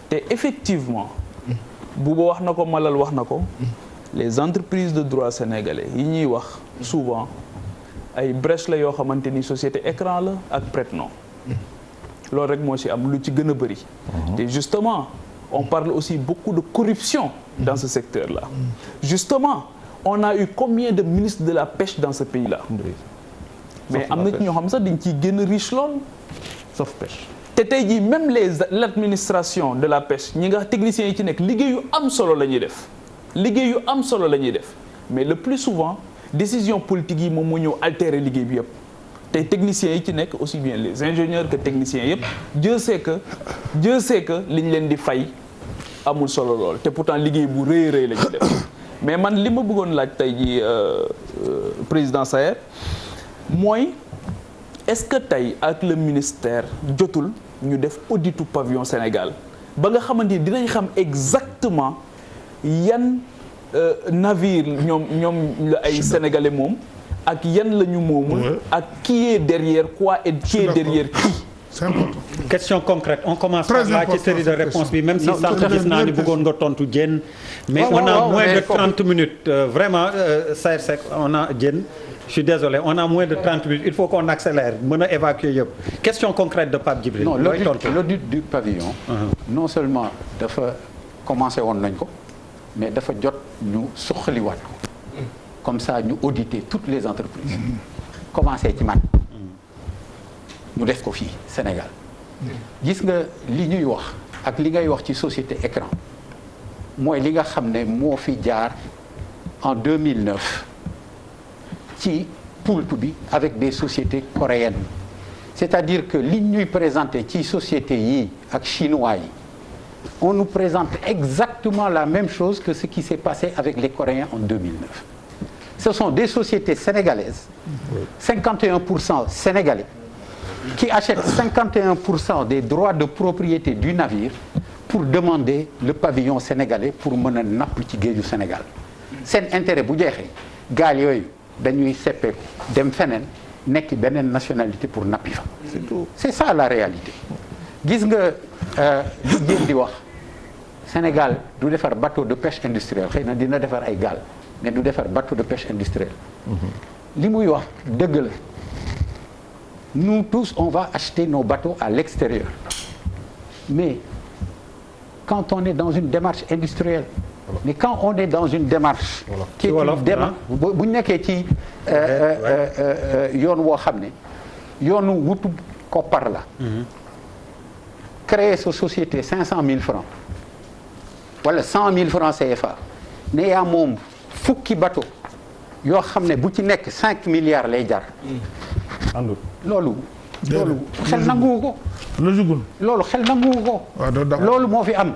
te effectivement. Bouba wax na ko Malal wax na ko les entreprises de droit sénégalais yi ñuy wax souvent ay brèche la yoo xamante ni société écran la ak prête-nom loolu rek moo ci am lu ci gën a bëri te justement on parle aussi beaucoup de corruption dans ce secteur-là justement on a eu combien de ministres de la pêche dans ce pays-là mais am na ci ñoo xam sax dañ ciy gën a riche lool sauf pêche te tey jii même l'administration de la pêche ñi nga techniciens yi ci nekk liggéey yu am solo la ñuy def mais le plus souvent décision politique yi moom moo ñëw altérer liggéey bi yëpp te techniciens yi ci nekk aussi bien les ingénieurs que techniciens yëpp Dieu sait que li ñu leen di fay amul solo lool te pourtant liggéey bu rëy rëy la ñu def mais man li ma bëggoon laaj tey ji président Saer mooy est-ce que tey ak le ministère jotul ñu def auditu pavillon Sénégal ba nga xamante ni dinañ xam exactement yan navire ñoom la ay sénégalais moom ak yan la ñu moomul ak qui est derrière quoi et qui est derrière qui. C'est important. Question concrète on commence par là ci série de réponses bi même si sànq gis naa ni bëggoon nga tontu Diène mais on a moins de 30 minutes vraiment Saer Seck on a Diène je suis désolé on a moins de 30 minutes il faut qu'on accélère mën a évacuer yëpp question concrète de Pape Djibril. non l'audit du pavillon. non seulement dafa commencé woon nañ ko mais dafa jot ñu suqaliwaat ko comme ça ñu auditer toutes les entreprises commencé ci man ñu def ko fii Sénégal gis nga li ñuy wax ak li ngay wax ci société écran mooy li nga xam ne moo fi jaar en 2009 ci poulpe bi avec des sociétés coréennes c'est-à-dire que li ñuy présenté ci société yi ak chinois yi on nous présente exactement la même chose que ce qui s'est passé avec les Coréens en 2009 ce sont des sociétés sénégalaises 51% sénégalais qui achètent 51% des droits de propriété du navire pour demander le pavillon sénégalais pour mën a napp ci géeju Sénégal seen intérêt bu jeexee gaal yooyu dañuy seppeeku dem feneen nekk beneen nationalité pour nappi fa c'est ça la réalité gis nga li ngeen di wax Sénégal du defar bateau de pêche industrielle xëy na dina defar ay gaal mais du defar bateau de pêche industrielle li muy wax dëgg la nous tous on va acheter nos bateaux à l'extérieur mais quand on est dans une démarche industrielle mais quand on est dans une démarche qui est une démarche bu ñu nekkee ci yoon woo xam ne yoonu wutu koppar la créer sa société 500 000 francs wala 100 000 francs CFA ne yaa moom fukki bateau yoo xam ne bu ci nekk 5 milliards lay jar loolu xel nanguwu ko loolu xel nanguwu ko loolu moo fi am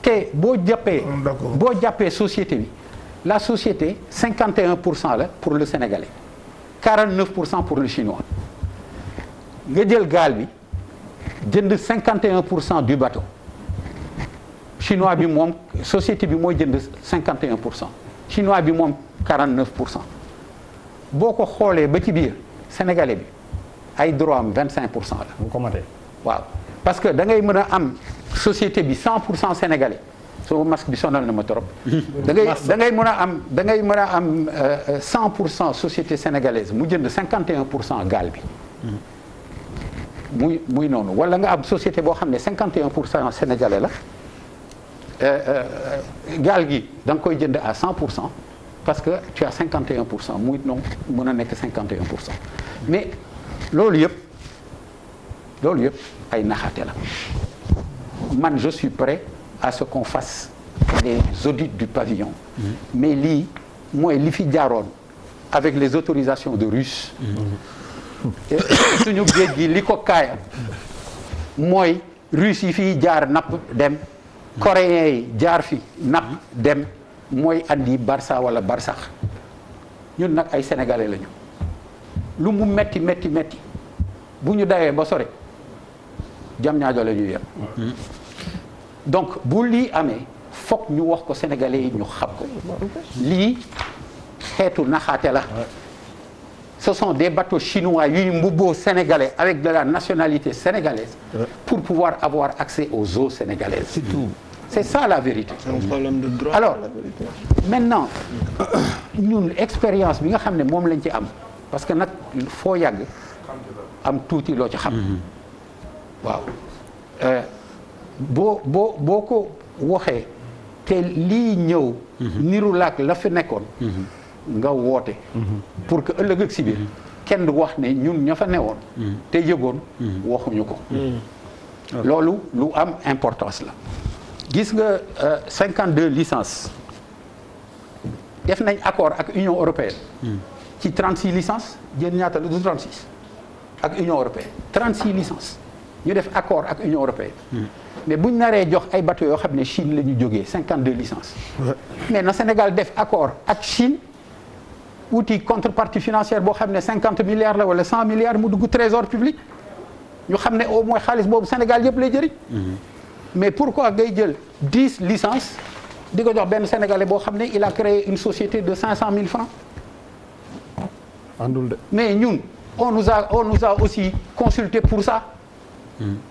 te boo jàppee société bi la société 51% la pour le Sénégalais 49% pour le Chinois nga jël gaal bi jënd 51% du bateau Chinois bi moom société bi mooy jënd 51% Chinois bi moom 49% boo ko xoolee ba ci biir Sénégalais bi ay droit am 25% la. bu ko matee. waaw parce que da ngay mën a am société bi 100% sénégalais soo masque bi sonal na ma trop. da ngay mën a am 100% société sénégalaise mu jënd 51% gaal bi. muy noonu wala nga am société boo xam ne 51% sénégalais la gaal gi da nga koy jënd à 100%. parce que tu as 51% muy non mën a nekk 51% mais loolu yëpp ay naxaate la man je suis prêt à ce qu'on fasse des audits du pavillon mais lii mooy li fi jaaroon avec les autorisations de Russes suñu géej gi li ko kaaya mooy Russes yi fii jaar napp dem Coréens yi jaar fi napp dem mooy andi Barça wala Barsax ñun nag ay sénégalais lañu lu mu metti bu ñu dawee ba sore jam ñaajo la ñuy yem donc bu lii amee foog ñu wax ko sénégalais yi ñu xam ko lii xeetu naxaate la ce sont des bateaux chinois yuy mbubboo sénégalais avec de la nationalité sénégalaise pour pouvoir avoir accès aux eaux sénégalaises. C'est tout. C'est ça la vérité. C'est un problème de droit. Alors maintenant ñun expérience bi nga xam ne moom lañ ci am parce que nag foo yàgg am tuuti loo ci xam. waaw boo ko waxee te lii ñëw. niru laak la fi nekkoon. nga woote. pour que ëllëg ak si biir kenn du wax ne ñun ña fa newoon. te yëgoon waxuñu ko. loolu lu am importance la. gis nga 52 licences def nañ accord ak Union européenne. ci 36 licences jën ñaata la du 36 ak Union européenne 36 licences ñu def accord ak Union européenne. mais buñ naree jox ay bateaux yoo xam ne Chine la ñu jógee 52 licences. mais na Sénégal def accord ak Chine wuti contrepartie financière boo xam ne 50 milliards la wala 100 milliards mu dugg trésor public ñu xam ne au moins xaalis boobu Sénégal yëpp lay jëriñ. mais pourquoi ngay jël 10 licences di ko jox benn Sénégalais boo xam ne il a créé une société de 500 000 francs. àndul de. mais ñun on nous a aussi consulté pour ça.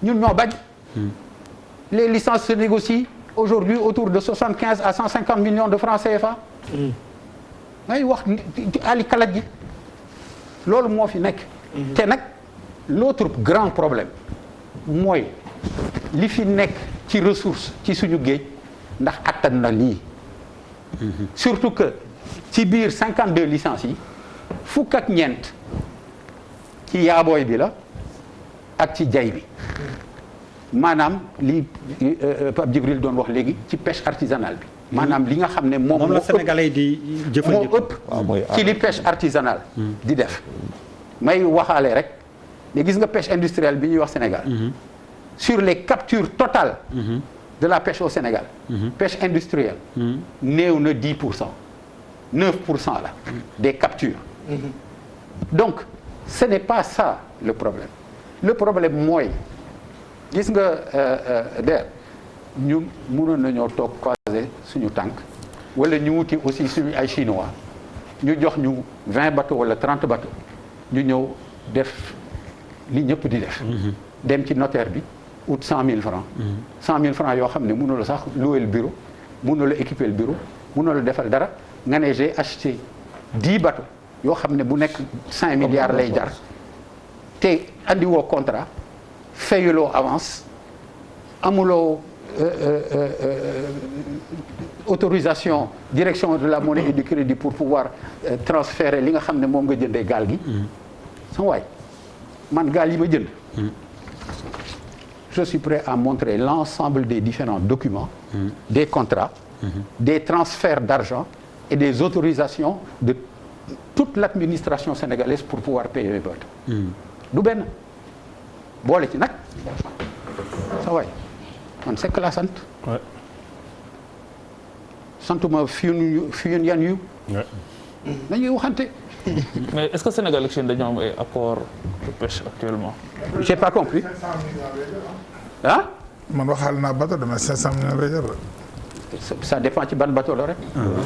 ñun ñoo bañ. les licences se négocient aujourd'hui autour de 75 à 150 millions de francs CFA. ngay wax ali kalat gi loolu moo fi nekk. te nag l'autre grand problème mooy li fi nekk ci ressource ci suñu géej ndax attan na lii. surtout que ci biir 52 licences yi fukk ak ñeent ci yaabooy bi la ak ci jay bi maanaam li Pape Djibril doon wax léegi ci pêche artisanale bi. maanaam li nga xam ne moom la Sénégalais di jëfandikoo moo ëpp ci li pêche artisanale di def may waxaale rek mais gis nga pêche industrielle bi ñuy wax Sénégal sur les captures totales de la pêche au Sénégal pêche industrielle néew na 10%, 9% la des captures donc ce n'est pas ça le problème mooy gis nga der ñu mënoon nañoo toog croiser suñu tànk wala ñu wuti aussi suñu ay chinois ñu jox ñu 20 bateaux wala 30 bateaux ñu ñëw def li ñëpp di def. dem ci notaire bi ut 100 000 francs. 100 000 francs yoo xam ne mënul la sax louer le bureau mënul la équiper le bureau mënul la defal dara nga ne j'ai acheté 10 bateaux yoo xam ne bu nekk 5 milliards lay jar te andi woo contrat fayuloo avance amuloo. Autorisation direction de la monnaie et du crédit pour pouvoir transférer li nga xam ne moom nga jëndee gaal gi. sama waay man gaal yi ma jënd. je suis prêt à montrer l'ensemble des différents documents. des contrats. des transferts d'argent et des autorisations de toute l'administration sénégalaise pour pouvoir payer mes bateaux. du benn boole ci nag sa waay. man c'est que la sant. santuma fiyun yan yu. dañuy waxante. mais est-ce que Sénégal ak Chine dañoo am ay accord de pêche actuellement. j'ai pas compris. ah. man waxal naa bateau dama 500 millions lay jar. ça dépend ci ban bateau la rek.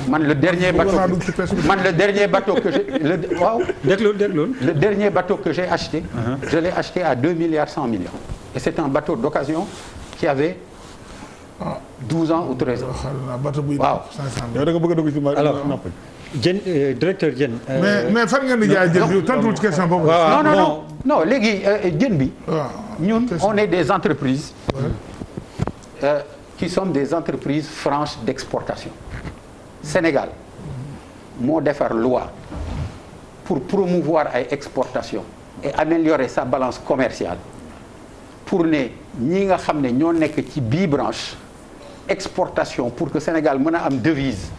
man le dernier bateau que j'ai waaw. déglul. le dernier bateau que j'ai acheté. je l'ai acheté à 2 milliards 100 millions. et c'est un bateau d'occasion qui avait 12 ans ou 13 ans. waaw. yow da nga bëgg a dugg ci ma napp. Diène directeur Diène. mais fan ngeen di jaay jën bi tontu ci question boobu. non léegi jën bi. ñun on est des entreprises. qui sont des entreprises franches d'exportation. Sénégal moo defar loi pour promouvoir ay exportation et améliorer sa balance commerciale pour ne ñi nga xam ne ñoo nekk ci bii branche exportation pour que Sénégal mën a am devise.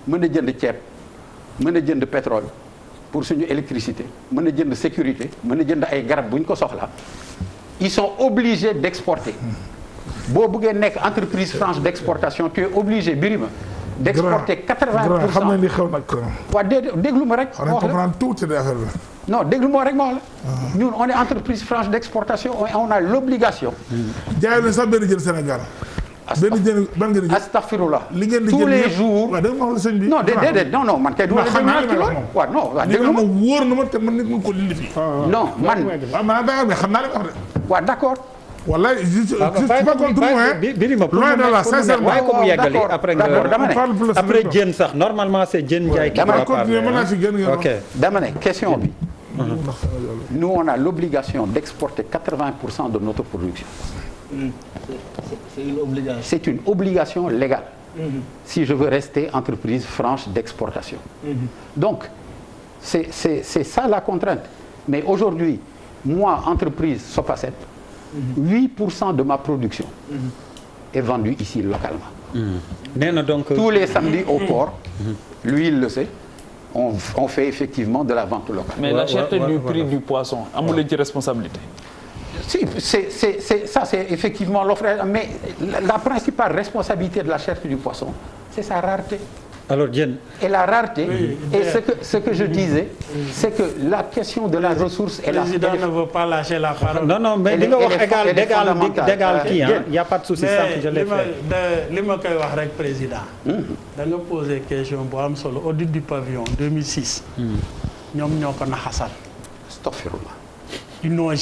mën a jënd ceeb mën a jënd pétrole pour suñu électricité mën a jënd sécurité mën a jënd ay garab bu ñu ko soxla ils sont obligés d'exporter. boo bëggee nekk entreprise franche d'exportation tu es obligé Birima d'exporter 80%. xam nañ li xew nag. waaw déglu ma rek. ma wax la comprendre tuuti de affaire bi. non déglu ma rek ma wax la. ñun on est entreprise franche d'exportation on a l'obligation. jaay leen sax benn jën Sénégal. benn jën ban ngeen di jël astaghfirullah. li ngeen di tous jël les jours. waaw da nga wax la sëñ bi. non déedéet non man kay du ma la déglu ci loolu. waaw non waaw déglu ma wóor na ma te man nit mu ko lindi fii. non man. waaw man mais xam naa li nga wax de. waaw d'accord. wallaay je suis pas contre moi. loin de là sincèrement. waaye ko mu yeggali après nga après Diène sax normalement c'est Diène Ndiaye qui va parler. ok dama ne question bi. nous on a l'obligation d'exporter 80% de notre production. C'est une obligation. C'est une obligation légale. Si je veux rester entreprise franche d'exportation. Donc c'est ça la contrainte. Mais aujourd'hui moi entreprise Sopacet 8% de ma production est vendue ici localement. nee na donc tous les samedis au port. Lui il le sait. On fait effectivement de la vente locale. mais la cherté du prix du poisson amul leen ci responsabilité. Si, ça c'est effectivement l'offre, mais la principale responsabilité de la chair du poisson, c'est sa rareté. Alors Diène. Et la rareté, et ce que je disais, c'est que la question de la ressource est Le président ne veut pas lâcher la parole. Non, mais li nga wax égal kii il y a pas de souci, sànq je l'ai fait. li ma koy wax rek président. da nga poser question bu am solo audit du pavillon 2006. ñoom ñoo ko naxasal. Astaghfirullah. Ils n'ont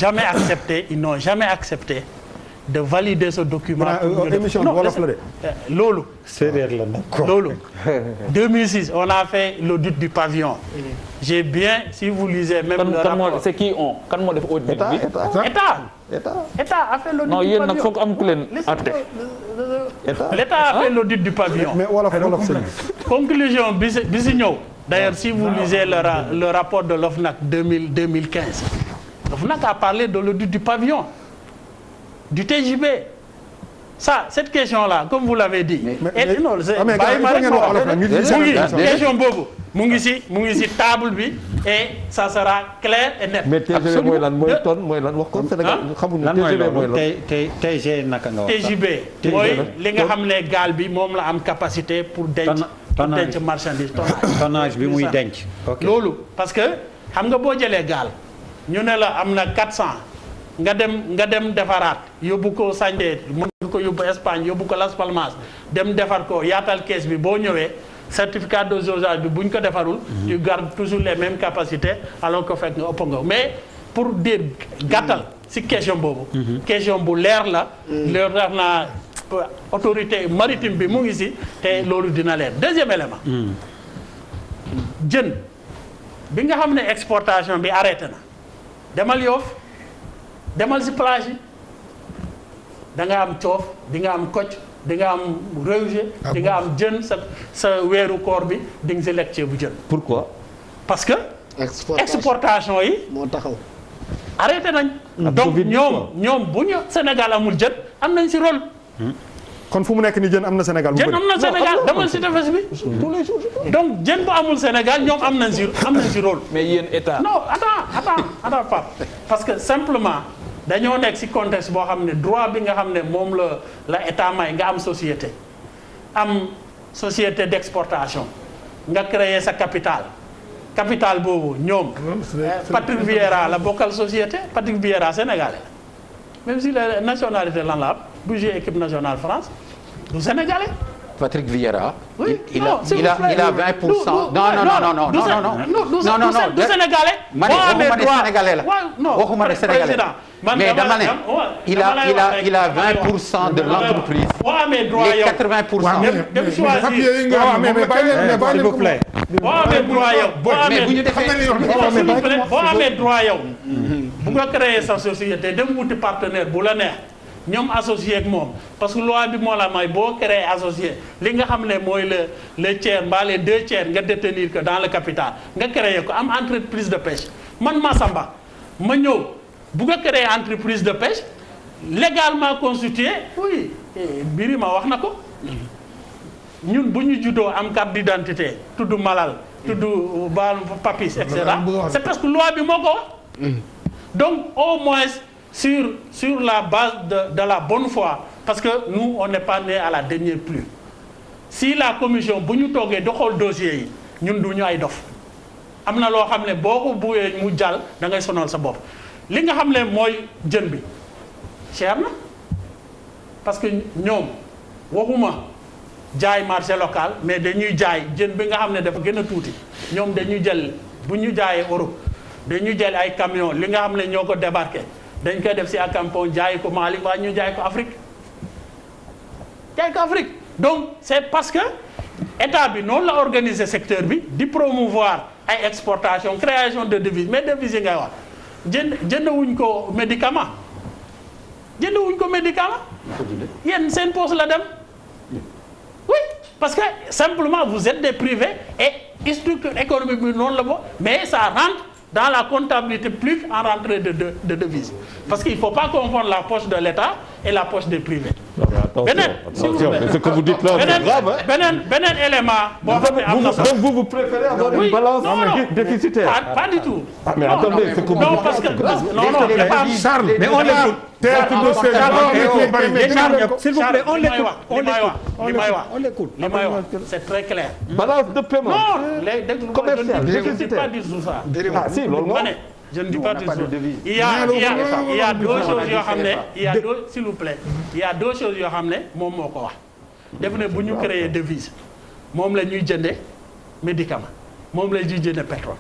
jamais accepté de valider ce document. émission bi wolof la de. loolu. séeréer la nag ko. loolu 2006 on a fait l'audit du pavillon. J'ai bien, si vous lisez même le rapport. c'est qui on kan moo def audit bi. État a fait l'audit du pavillon. non yéen nag foog am ku leen atte. L'État a fait l'audit du pavillon. mais wolof sëñ conclusion bi si ñëw. D'ailleurs, si vous lisez le rapport de l'OFNAC 2015, l'OFNAC a parlé de l'audit du pavillon, du TJB. Ça, cette question-là, comme vous l'avez dit. Question boobu mu ngi si table bi et ça sera clair et net. mais TGV mooy lan mooy lan wax ko Sénégal xamuñu TGV mooy lan. TG naka nga wax. TJB mooy li nga xam ne gaal bi moom la am capacité pour denc marchandise tonnage bi muy denc. loolu parce que xam nga boo jëlee gaal ñu ne la am na 400 nga dem defaraat yóbbu ko Sanjé mën nga ko yóbbu Espagne yóbbu ko Las Palmas dem defar ko yaatal kees bi boo ñëwee certificat de dosage bi bu ñu ko defarul. tu gardes toujours les mêmes capacités alors que fekk nga ëpp nga mais pour dire gàttal si question boobu. question bu leer la. leer naa autorité maritime bi mu ngi si te loolu dina leer deuxième élément. jën bi nga xam ne exportation bi arrêté na demal Yoff demal si plage yi da nga am coof di nga am kocc di nga am réussir di nga am jën sa weeru koor bi di nga si lekk ceebu jën. Pourquoi? parce que exportation yi moo taxaw arrêté nañ. donc ñoom bu ñu Sénégal amul jën am nañ si rôle. kon fu mu nekk ni jën am na Sénégal. jën am na Sénégal demal si tefes bi. tous les jours donc jën bu amul Sénégal ñoom am nañ si rôle. mais yéen état. non attends Pape parce que simplement dañoo nekk si contexte boo xam ne droit bi nga xam ne moom la état may nga am société d'exportation nga créer sa capital boobu ñoom. Patrick Vieira la bokkal société Patrick Vieira sénégalais même si la nationalité lan la am bu joué équipe nationale France du sénégalais. Patrick Vieira. oui il a 20%. non du sénégalais. ma ne waxuma ne sénégalais la. waxuma ne sénégalais la. mais dama ne il a 20% de l'entreprise. boo amee droit yow les 80%. dem choisir s'il vous plaît. boo amee droit yow. mais bu ñu defee boo amee droit yow. bu nga créer sa société dem wuti partenaire bu la neex. ñoom associé ak moom parce que loi bi moo la may boo créé associé li nga xam ne mooy le tiers mbaa les 2 tiers nga détenir que dans le capital nga créé ko am entreprise de pêche man Massamba ma ñëw bu nga créé entreprise de pêche légalement constituée oui Birima wax na ko ñun bu ñu juddoo am carte d'identité tudd Malal tudd Baal Papis et cetera c'est parce que loi bi moo ko wax donc au moins sur la base de la bonne foi parce que nous on n'est pas né à la dernière pluie si la commission bu ñu toogee di xool dossier yi ñun du ñu ay dof am na loo xam ne boo ko buggee mu jàll da ngay sonal sa bopp li nga xam ne mooy jën bi cher na parce que ñoom waxuma jaay marché local mais dañuy jaay jën bi nga xam ne dafa gën a tuuti ñoom dañuy jël bu ñu jaayee Europe dañuy jël ay camion li nga xam ne ñoo ko débarqué dañ koy def si akampon jaay ko Mali waa ñu jaay ko Afrique donc c'est parce que état bi noonu la organiser secteur bi di promouvoir ay exportation création de devises mais devises yi ngay wax jëndewuñ ko médicament yéen seen poche la dem oui parce que simplement vous êtes des privés et structure économique bi noonu la bo mais ça rentre dans la comptabilité plus en rentrée de devises parce qu'il faut pas confondre la poche de l'État et la poche des privés. Attention, ce que vous dites là, c'est grave. beneen élément boo xam ne am na solo. Donc vous préférez avoir une balance déficitaire. Pas du tout. Mais attendez, c'est que non parce que non Charles, mais on l'écoute. théâtre de s'il vous plaît, on l'écoute. li may wax c'est très clair. balance de paiement. non léegi dégg commercial je ne dis pas du tout ça. Ah si, loolu ma ne je ne dis pas du tout. Il y a deux choses yoo xam ne il y a deux s'il vous plaît il y a deux choses yoo xam ne moom moo ko wax. def ne bu ñu créer devise moom la ñuy jënde médicament moom la ñuy jënde pétrole.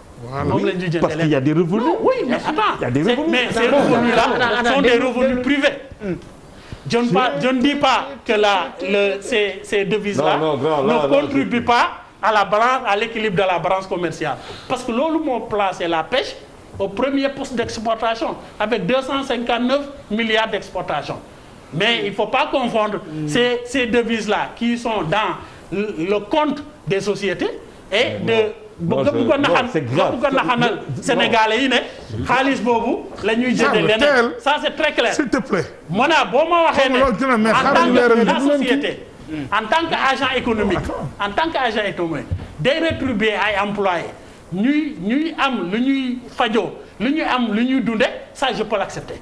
moom la ñuy jënde parce qu'il y a des revenus. non oui mais attends. Il y a des revenus. Mais ces revenus-là sont des revenus privés. Je ne dis pas que ces devises-là ne contribuent pas à l'équilibre de la balance commerciale. Parce que loolu moo placé la pêche au premier poste d'exportation avec 259 milliards d'exportation. Mais il ne faut pas confondre ces devises-là qui sont dans le compte des sociétés et de bëgg ko naxanal Sénégalais yi ne xaalis boobu la ñuy jëndee leneen ça c'est très clair. S'il te plaît. Moi naa boo ma waxee ne en tant que la société en tant qu'agent économique day rétribuer ay employés ñuy am lu ñuy fajoo lu ñuy am lu ñuy dunde ça je peux l'accepter.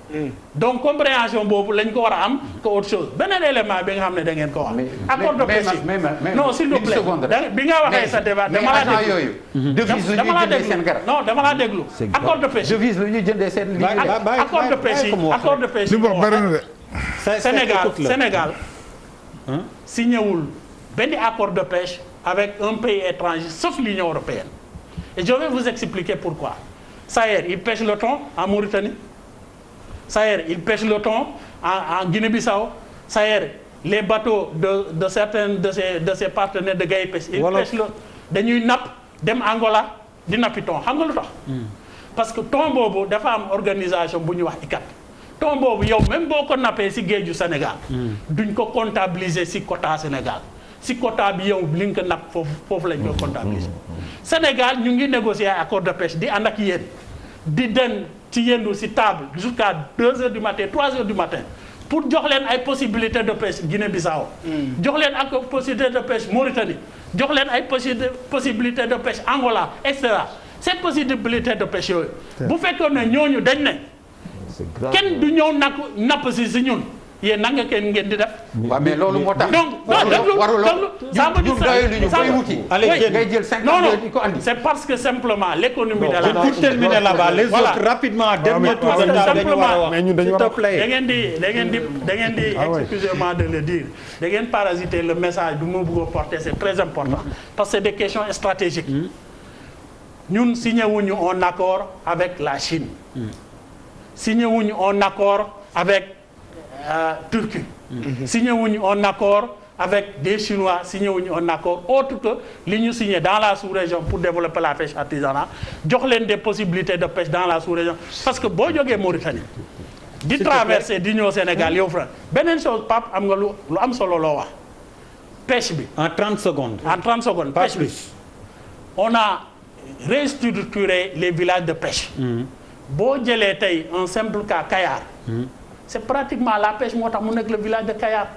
Donc compréhension boobu lañ ko war a am que autre chose beneen élément bi nga xam ne da ngeen ko wax. accord de pêche non s'il vous plaît bi nga waxee sa débat dama laa déglu non dama laa déglu accord de pêche devise lu ñuy jëndee seen accord de pêche Sénégal signé wul benn accord de pêche avec un pays étranger sauf l'Union européenne et je vais vous expliquer pourquoi. Saher il pêche le thon en Mauritanie Saher il pêche le thon en Guinée-Bissau Saher les bateaux de certains de ses partenaires de Gaye Pêche ils pêchent dañuy napp dem Angola di nappi thon xam nga lu tax parce que thon boobu dafa am organisation bu ñuy wax ICCAT thon boobu yow même boo ko nappee ci géeju Sénégal duñ ko comptabiliser ci quota Sénégal ci quota bi yow li nga ko napp foofu lañ ko comptabiliser Sénégal ñu ngi négocier accord de pêche di ànd ak yéen di den ci yendu ci table jusqu'à 2 heures du matin 3 heures du matin pour jox leen ay possibilités de pêche Guinée-Bissau jox leen ak possibilité de pêche Mauritanie jox leen ay possibilités de pêche Angola et cetera ces possibilités de pêche yooyu bu fekkoon ne ñooñu dañ ne kenn du ñëw napp ci ñun yéen nanga kenn ngeen di def. waaw mais loolu moo tax. donc ça veut dire ça non c'est parce que simplement l'économie de la pour terminer là-bas les autres rapidement dernier tour de table dañu war a wax s'il te plaît da ngeen di excusez-moi de le dire da ngeen parasiter le message du ma bëgg a porter c'est très important parce que c'est des questions stratégiques ñun signé wuñu un accord avec la Chine signé wuñu un accord avec Turquie signé wuñu un accord avec des Chinois signé wuñu un accord autre que li ñu signé dans la sous-région pour développer la pêche artisanale jox leen des possibilités de pêche dans la sous-région parce que boo jógee Mauritanie di traverser di ñëw Sénégal yow France beneen chose Pape am nga lu am solo loo wax pêche bi en 30 secondes pêche bi on a restructuré les villages de pêche boo jëlee tey un simple cas Kayar c'est pratiquement la pêche moo tax mu nekk le village de Kayar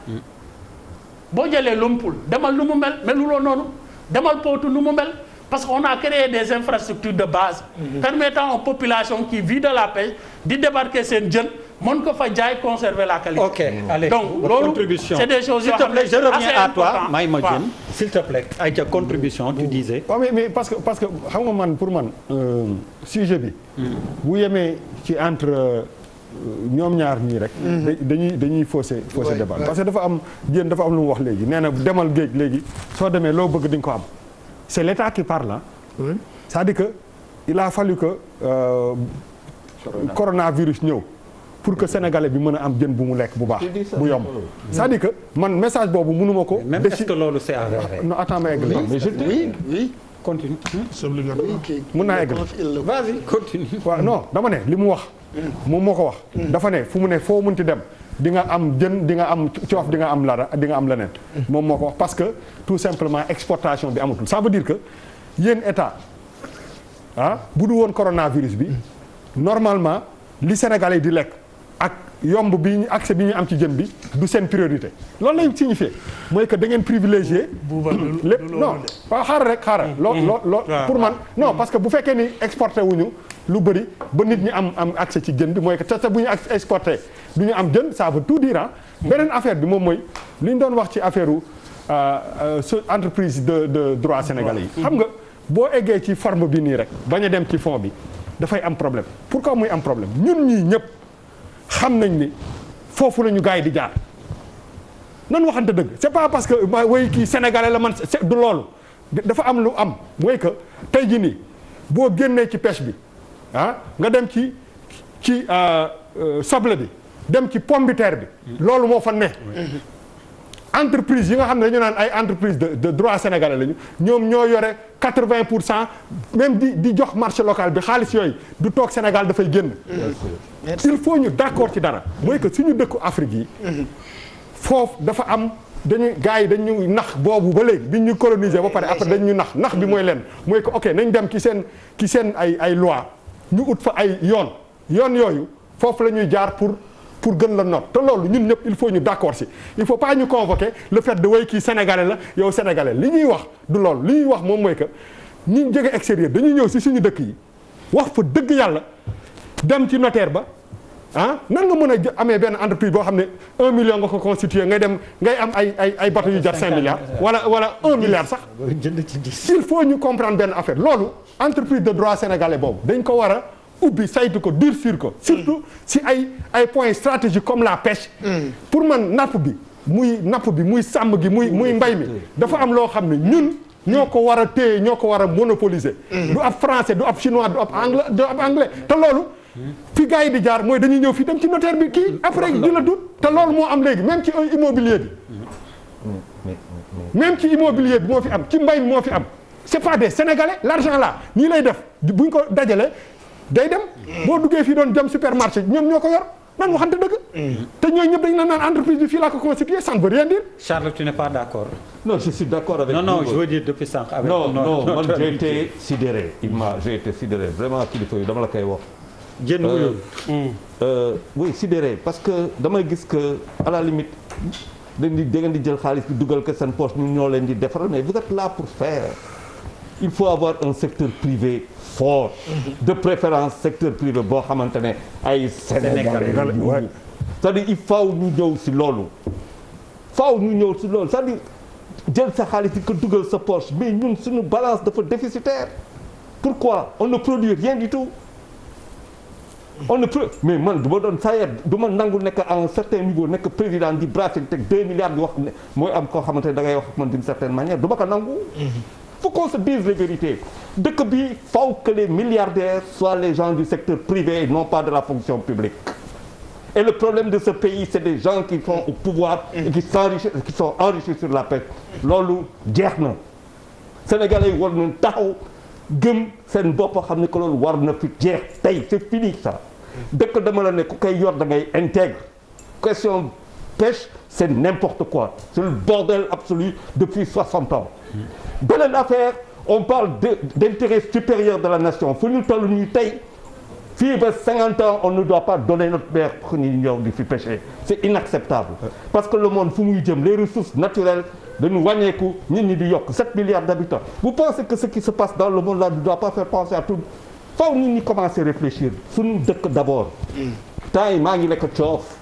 boo jëlee Lompoul demal nu mu mel meluloo noonu demal Potou nu mu mel parce qu'on a créé des infrastructures de base permettant aux populations qui vivent de la pêche di débarquer seen jën mën ko fa jaay conserver la qualité. Ok, allez. Donc loolu c'est des choses yoo xam ne je reviens à toi Maïma Diène s'il te plaît ay ca contribution tu disais. waaw mais parce que xam nga man pour man sujet bi bu yemee ci entre ñoom ñaar ñii rek dañuy fausser débat parce que dafa am Diène dafa am lu mu wax léegi nee na demal géej léegi soo demee loo bëgg di nga ko am c'est l'État qui parle là c'est-à-dire que il a fallu que coronavirus ñëw pour que sénégalais bi mën a am jën bu mu lekk bu baax bu yomb c'est-à-dire que man message boobu mënuma ko même est-ce que loolu c'est avéré non attends ma egg mais je oui continue mën naa egg vas-y continue waaw non dama ne li mu wax moom moo ko wax dafa ne fu mu ne foo mënti dem di nga am jën di nga am coof di nga am lara di nga am leneen moom moo ko wax parce que tout simplement exportation bi amatul ça veut dire que yéen état bu du woon coronavirus bi normalement li Sénégalais di lekk ak yomb bi ñu accès bi ñu am ci jën bi du seen priorité loolu lay signifié mooy que da ngeen privilégié lépp non waaw xaaral loo pour man non parce que bu fekkee ni exporté wuñu lu bëri ba nit ñi am accès ci jën bi mooy que te bu ñu exporté du ñu am jën ça veut tout dire beneen affaire bi moom mooy li ñu doon wax ci affaire entreprise de droit sénégalais yi xam nga boo eggee ci forme bi nii rek bañ a dem ci fond bi dafay am problème pourquoi muy am problème ñun ñii ñëpp xam nañ ni foofu la ñu gars yi di jaar nan waxante dëgg c'est pas parce que way kii sénégalais la man du loolu dafa am lu am mooy que tey jii nii boo génnee ci pêche bi nga dem ci soble bi dem ci pomme de terre bi loolu moo fa ne entreprise yi nga xam ne dañu naan ay entreprise de droit sénégalais lañu ñoom ñoo yore 80% même di jox marché local bi xaalis yooyu du toog Sénégal dafay génn. il faut ñu d'accord ci dara mooy que suñu dëkku Afrique yi foofu dafa am dañuy gars yi dañu nax boobu ba léegi bi ñu coloniser ba pare après dañu nax bi mooy leen mooy que ok nañ dem ci seen ay loi ñu ut fa ay yoon yooyu foofu la ñuy jaar pour gën la noot te loolu ñun ñëpp il faut ñu d'accord si il faut pas ñu convoquer le fait de way kii sénégalais la yow sénégalais li ñuy wax du loolu li ñuy wax moom mooy que ñi jóge extérieur dañuy ñëw si suñu dëkk yi wax fa dëgg yàlla dem ci notaire ba nan nga mën a amee benn entreprise boo xam ne 1 million nga ko constitué ngay am ay bateau yu jar 5 milliards wala 1 milliard sax il faut ñu comprendre benn affaire loolu entreprise de droit sénégalais boobu dañ ko war a ubbi saytu ko durcir ko surtout si ay points stratégiques comme la pêche pour man napp bi muy sàmm gi muy mbay mi dafa am loo xam ne ñun ñoo ko war a téye ñoo ko war a monopoliser du ab français du ab chinois du ab anglais te loolu fi gars yi di jaar mooy dañuy ñëw fii dem ci notaire bi kii après di la dut te loolu moo am léegi même ci immobilier bi moo fi am ci mbay mi moo fi am c'est pas des sénégalais l'argent là nii lay def buñ ko dajalee day dem boo duggee fii doon dem supermarché ñoom ñoo ko yor nan waxante dëgg te ñooñu ñëpp dañ la naan entreprise bi fii laa ko constitué ça ne veut rien dire. Charles, tu n'es pas d'accord? Non, je suis d'accord avec non je veux dire depuis sànq avec non man j'ai été sidéré vraiment kilifa yi dama la koy wax jën wuyul oui sidéré parce que damay gis que à la limite da ngeen di jël xaalis bi dugal ko seen poche ñun ñoo leen di defaral mais vous êtes là pour faire il faut avoir un secteur privé fort de préférence secteur privé boo xamante ne ay Sénégalais c'est-à-dire il faut ñu ñëw si loolu c'est-à-dire jël sa xaalis di ko dugal sa poche mais ñun suñu balance dafa déficitaire pourquoi on ne produit rien du tout mais man du ma doon sayer du ma nangu nekk à un certain niveau nekk président di brasser teg 2 milliards di wax ne mooy am koo xamante ne da ngay wax man d'une certaine manière du ma ko nangu faut qu'on se dise les vérités dëkk bi faut que les milliardaires soient les gens du secteur privé et non pas de la fonction publique et le problème de ce pays c'est des gens qui sont au pouvoir et qui sont enrichis sur la pêche loolu jeex na Sénégalais yi war nañ taxaw gëm seen bopp xam ne que loolu war na fi jeex tey c'est fini ça dëkk dama la ne ku koy yor da ngay intègre question pêche c'est n'importe quoi c'est le bordel absolu depuis 60 ans beneen affaire on parle d'intérêt supérieur de la nation fu ñu toll nii tey fii ba 50 ans on ne doit pas donner notre mer pour ñu ñëw di fi pêcher c'est inacceptable parce que le monde fu muy jëm les ressources naturelles dañu wàññeeku nit ñi di yokk 7 milliards d'habitants vous pensez que ce qui se passe dans le monde là ne doit pas faire penser à tout faw nit ñi commencer réfléchir suñu dëkk d'abord temps yi maa ngi lekk coof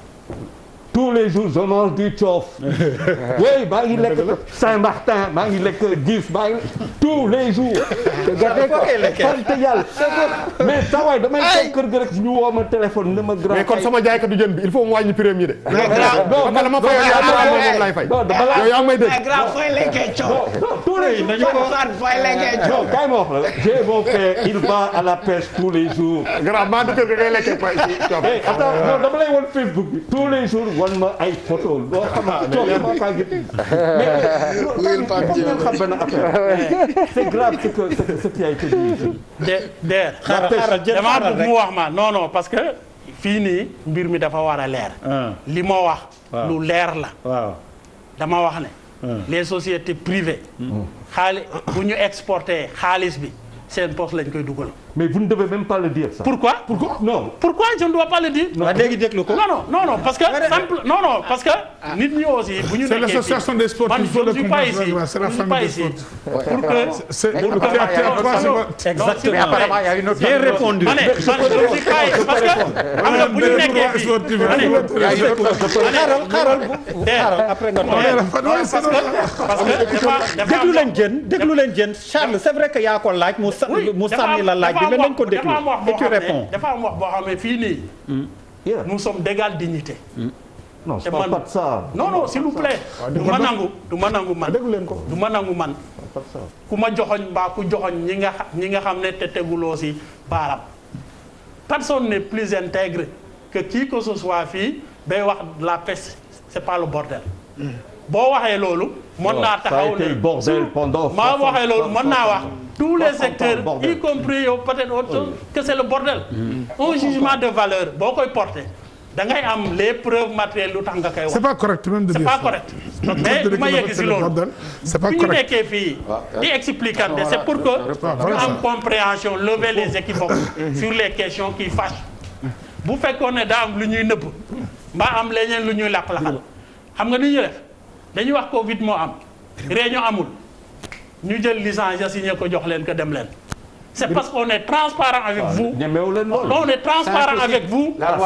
tous les jours je mange du coof oui maa ngi lekk Saint-Martin maa ngi lekk gis maa ngi tous les jours sant yàlla mais sa waay damay toog kër ga rek ñu woo ma téléphone ne ma grand mais kon sama jaaykat du jën bi il faut mu wàññi prix mi de non man ma fay moom lay fay yow yaa ngi may dégg grand fooy lekkee coof tous les jours fooy lekkee coof kay ma wax la j'ai mon frère il va à la pêche tous les jours grand maa du kër ga ngay lekkee coof attends non dama lay won Facebook bi tous les jours wan ma ay photo loo xam ne coof maa kaa gis mais xam benn affaire c'est grave ce qui a été dit xaaral dama bëgg mu wax ma non parce que fii nii mbir mi dafa war a leer li ma wax lu leer la dama wax ne les sociétés privées xaalis bu ñu exporter xaalis bi seen poste lañ koy dugal mais vous ne devez même pas le dire ça. Pourquoi Non. Pourquoi je ne dois pas le dire? léegi déglu ko. Non, parce que parce que nit ñi aussi bu ñu c'est l'association des sportifs. je ne suis pas ici. C'est la famille des sportifs. Pour que exactement. Mais apparemment, il y a une autre bien répondu. je ne suis pas parce que xam nga bu ñu nekkee fii xaaral après nga déglu leen jën Charles c'est vrai que yaa ko laaj mu sànni la laaj bi mais nañ ko déglu et tu réponds. dafa am wax boo xam ne fii nii nous sommes d'égale dignité. Non, je parle pas de ça. Non, s'il vous plaît. du ma nangu man. déglu leen ko. du ma nangu man. ku ma joxoñ mbaa ku joxoñ ñi nga xam ne te teguloo si baaram. Personne n'est plus intègre que qui que ce soit fii bay wax la peste c'est pas le bordel. boo waxee loolu. mën naa taxaw ne bordel pendant. maa waxee loolu mën naa wax. tous les secteurs y compris yow peut-être autre chose que c'est le bordel. Un jugement de valeur boo koy porter. da ngay am les preuves matérielles lu tax nga koy wax. c'est pas correct même de dire ça. c'est pas correct. mais bu ma yegg si loolu. c'est pas bu ñu correct. nekkee fii di expliquer c'est pour que ñu am compréhension lever les équivoques sur les questions qui fâchent. bu fekkoon ne daa am lu ñuy nëbb mbaa am leneen lu ñuy laq-laqal xam nga ni ñu def dañuy wax Covid moo am réunion amul ñu jël licence ya signé ko jox leen ko dem leen. C'est parce qu'on est transparent avec vous. On est transparent avec vous. La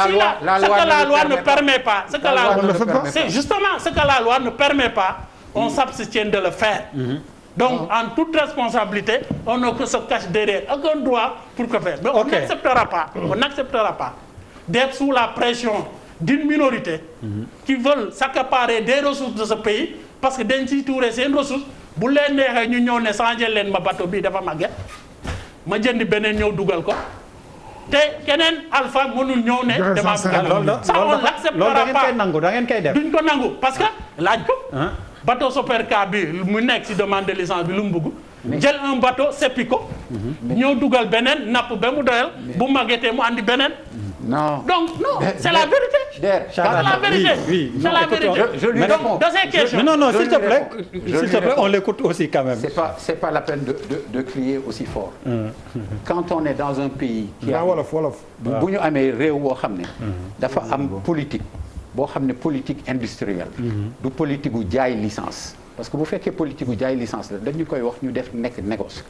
loi ne le permet pas. Ce que la loi ne permet pas. C'est justement ce que la loi ne permet pas. On s'abstient de le faire. Donc, en toute responsabilité, on ne se cache derrière aucun droit pour que faire. Mais on n'acceptera pas d'être sous la pression d'une minorité qui veulent s'accaparer des ressources de ce pays parce que dañ ciy tuure seen ressources. bu leen neexee ñu ñëw ne changé leen ma bateau bii dafa màgget ma jëndi beneen ñëw dugal ko te keneen alpha mënul ñëw ne. dama bëgg ça on l'acceptera pas da ngeen koy def duñ ko nangu parce que laaj ko. bateau Soperca bi mu nekk si demande de licence bi lu mu bëgg. jël un bateau seppi ko. ñëw dugal beneen napp ba mu doyal. bu màggetee mu andi beneen. Non. Donc, non, c'est la vérité. C'est la vérité. Oui. C'est la vérité. Je lui réponds. Dans ces questions. Non, s'il te plaît, on l'écoute aussi quand même. C'est pas la peine de crier aussi fort. Quand on est dans un pays qui a wolof bu ñu amee réew boo xam ne dafa am politique boo xam ne politique industrielle du politique gu jaay licence parce que bu fekkee politique gu jaay licence la dañu koy wax ñu def nekk négoce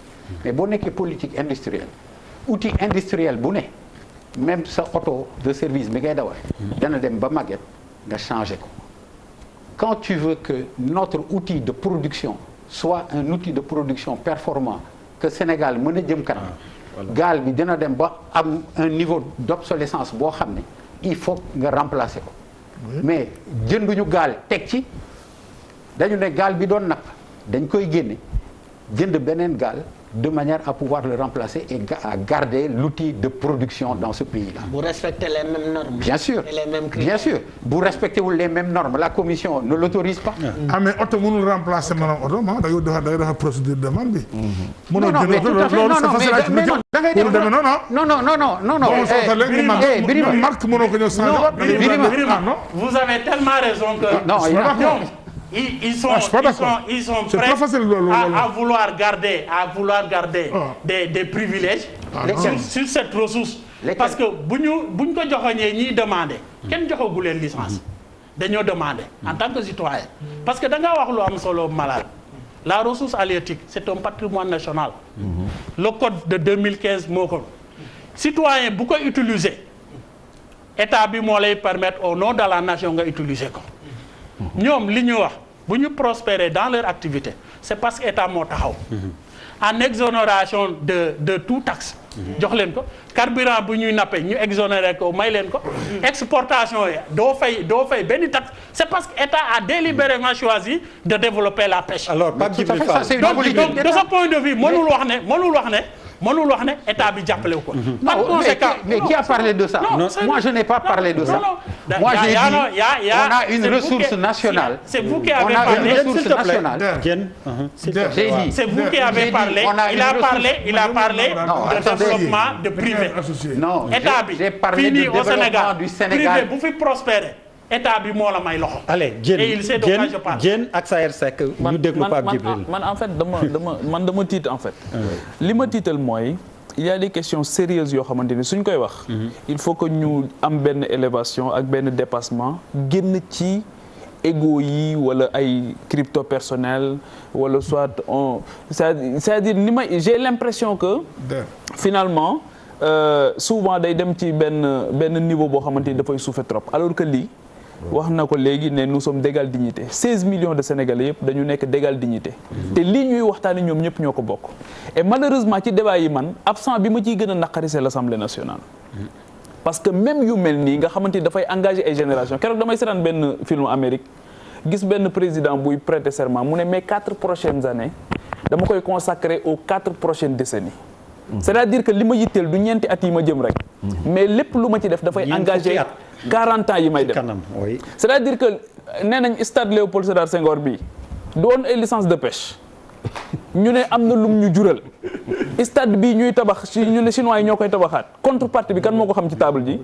mais boo nekkee politique industrielle outil industriel bu ne même sa auto de service bi ngay dawal dana dem ba màgget nga changé ko quand tu veux que notre outil de production soit un outil de production performant que Sénégal mën a jëm kanam gaal bi dina dem ba am un niveau d'obsolescence boo xam ne il faut nga remplacer ko mais jënduñu gaal teg ci dañu ne gaal bi doon napp dañ koy génne jënd beneen gaal de manière à pouvoir le remplacer et à garder l'outil de production dans ce pays-là. Vous respectez les mêmes normes. Bien sûr. Et les mêmes critères. Bien sûr. Vous respectez les mêmes normes. La commission ne l'autorise pas. Ah mais oto mënul remplacer maanaam oto ma da ngay defar procédure de demande bi. Non non mais tout à fait non non mais da ngay def non Birima marque mënoo ko ñëw changer. Birima vous avez tellement raison que non ils sont prêts à vouloir garder des privilèges sur cette ressource parce que bu ñu ko joxoñee ñiy demander kenn joxagu leen licence dañoo demander en tant que citoyen parce que da nga wax lu am solo malade la ressource halieutique c'est un patrimoine national le code de 2015 moo ko citoyen bu koy utiliser état bi moo lay permettre au nom de la nation nga utiliser ko ñoom li ñu wax bu ñu prospérer dans leur activité c'est parce que état moo taxaw en exonération de tout taxe jox leen ko carburant bu ñuy nappe ñu exonéré ko may leen ko exportation yi doo fay benn taxe c'est parce que état a délibérément choisi de développer la pêche. Alors Pape Djibril Fall donc de ce point de vue mënul wax ne état bi jàppale ko. par conséquent mais qui a parlé de ça? Moi je n'ai pas parlé de ça. Moi j'ai dit on a une ressource nationale. C'est vous qui avez parlé. C'est vous qui avez parlé. Il a parlé de développement de privé. Non, état bi j'ai parlé de fini au développement du Sénégal. privé bu fi prospérer état bi moo la may loxo. allez Diène ak Saër Seck ñu déglu Pape Djibril. man en fait dama tiit en fait. li ma tiital mooy. il y a des questions sérieuses yoo xamante ni suñ koy wax. il faut que ñu am benn élévation ak benn dépassement génn ci égo yi wala ay crypto personnel wala soit c'est-à-dire ni may j'ai l'impression que finalement souvent day dem ci benn niveau boo xamante ni dafay suufe trop alors que lii wax na ko léegi ne nous sommes d'égale dignité 16 millions de Sénégalais yëpp dañu nekk d'égale dignité te lii ñuy waxtaani ñoom ñëpp ñoo ko bokk et malheureusement ci débat yi man absent bi ma ciy gën a naqari c'est l'Assemblée nationale parce que même yu mel nii nga xamante ni dafay engager ay génération keroog damay seetaan benn film Amérique gis benn président buy prêter serment mu ne mes 4 prochaines années dama koy consacrer aux 4 prochaines décennies c'est-à-dire que li ma yitteel du ñeenti at yi ma jëm rek mais lépp lu ma ci def dafay engager 40 ans yi may dem c'est-à-dire que nee nañ stade Léopold Sédar Senghor bii du woon ay licence de pêche ñu ne am na lum ñu jural stade bii ñuy tabax ñu ne chinois yi ñoo koy tabaxaat contrepartie bi kan moo ko xam ci table ji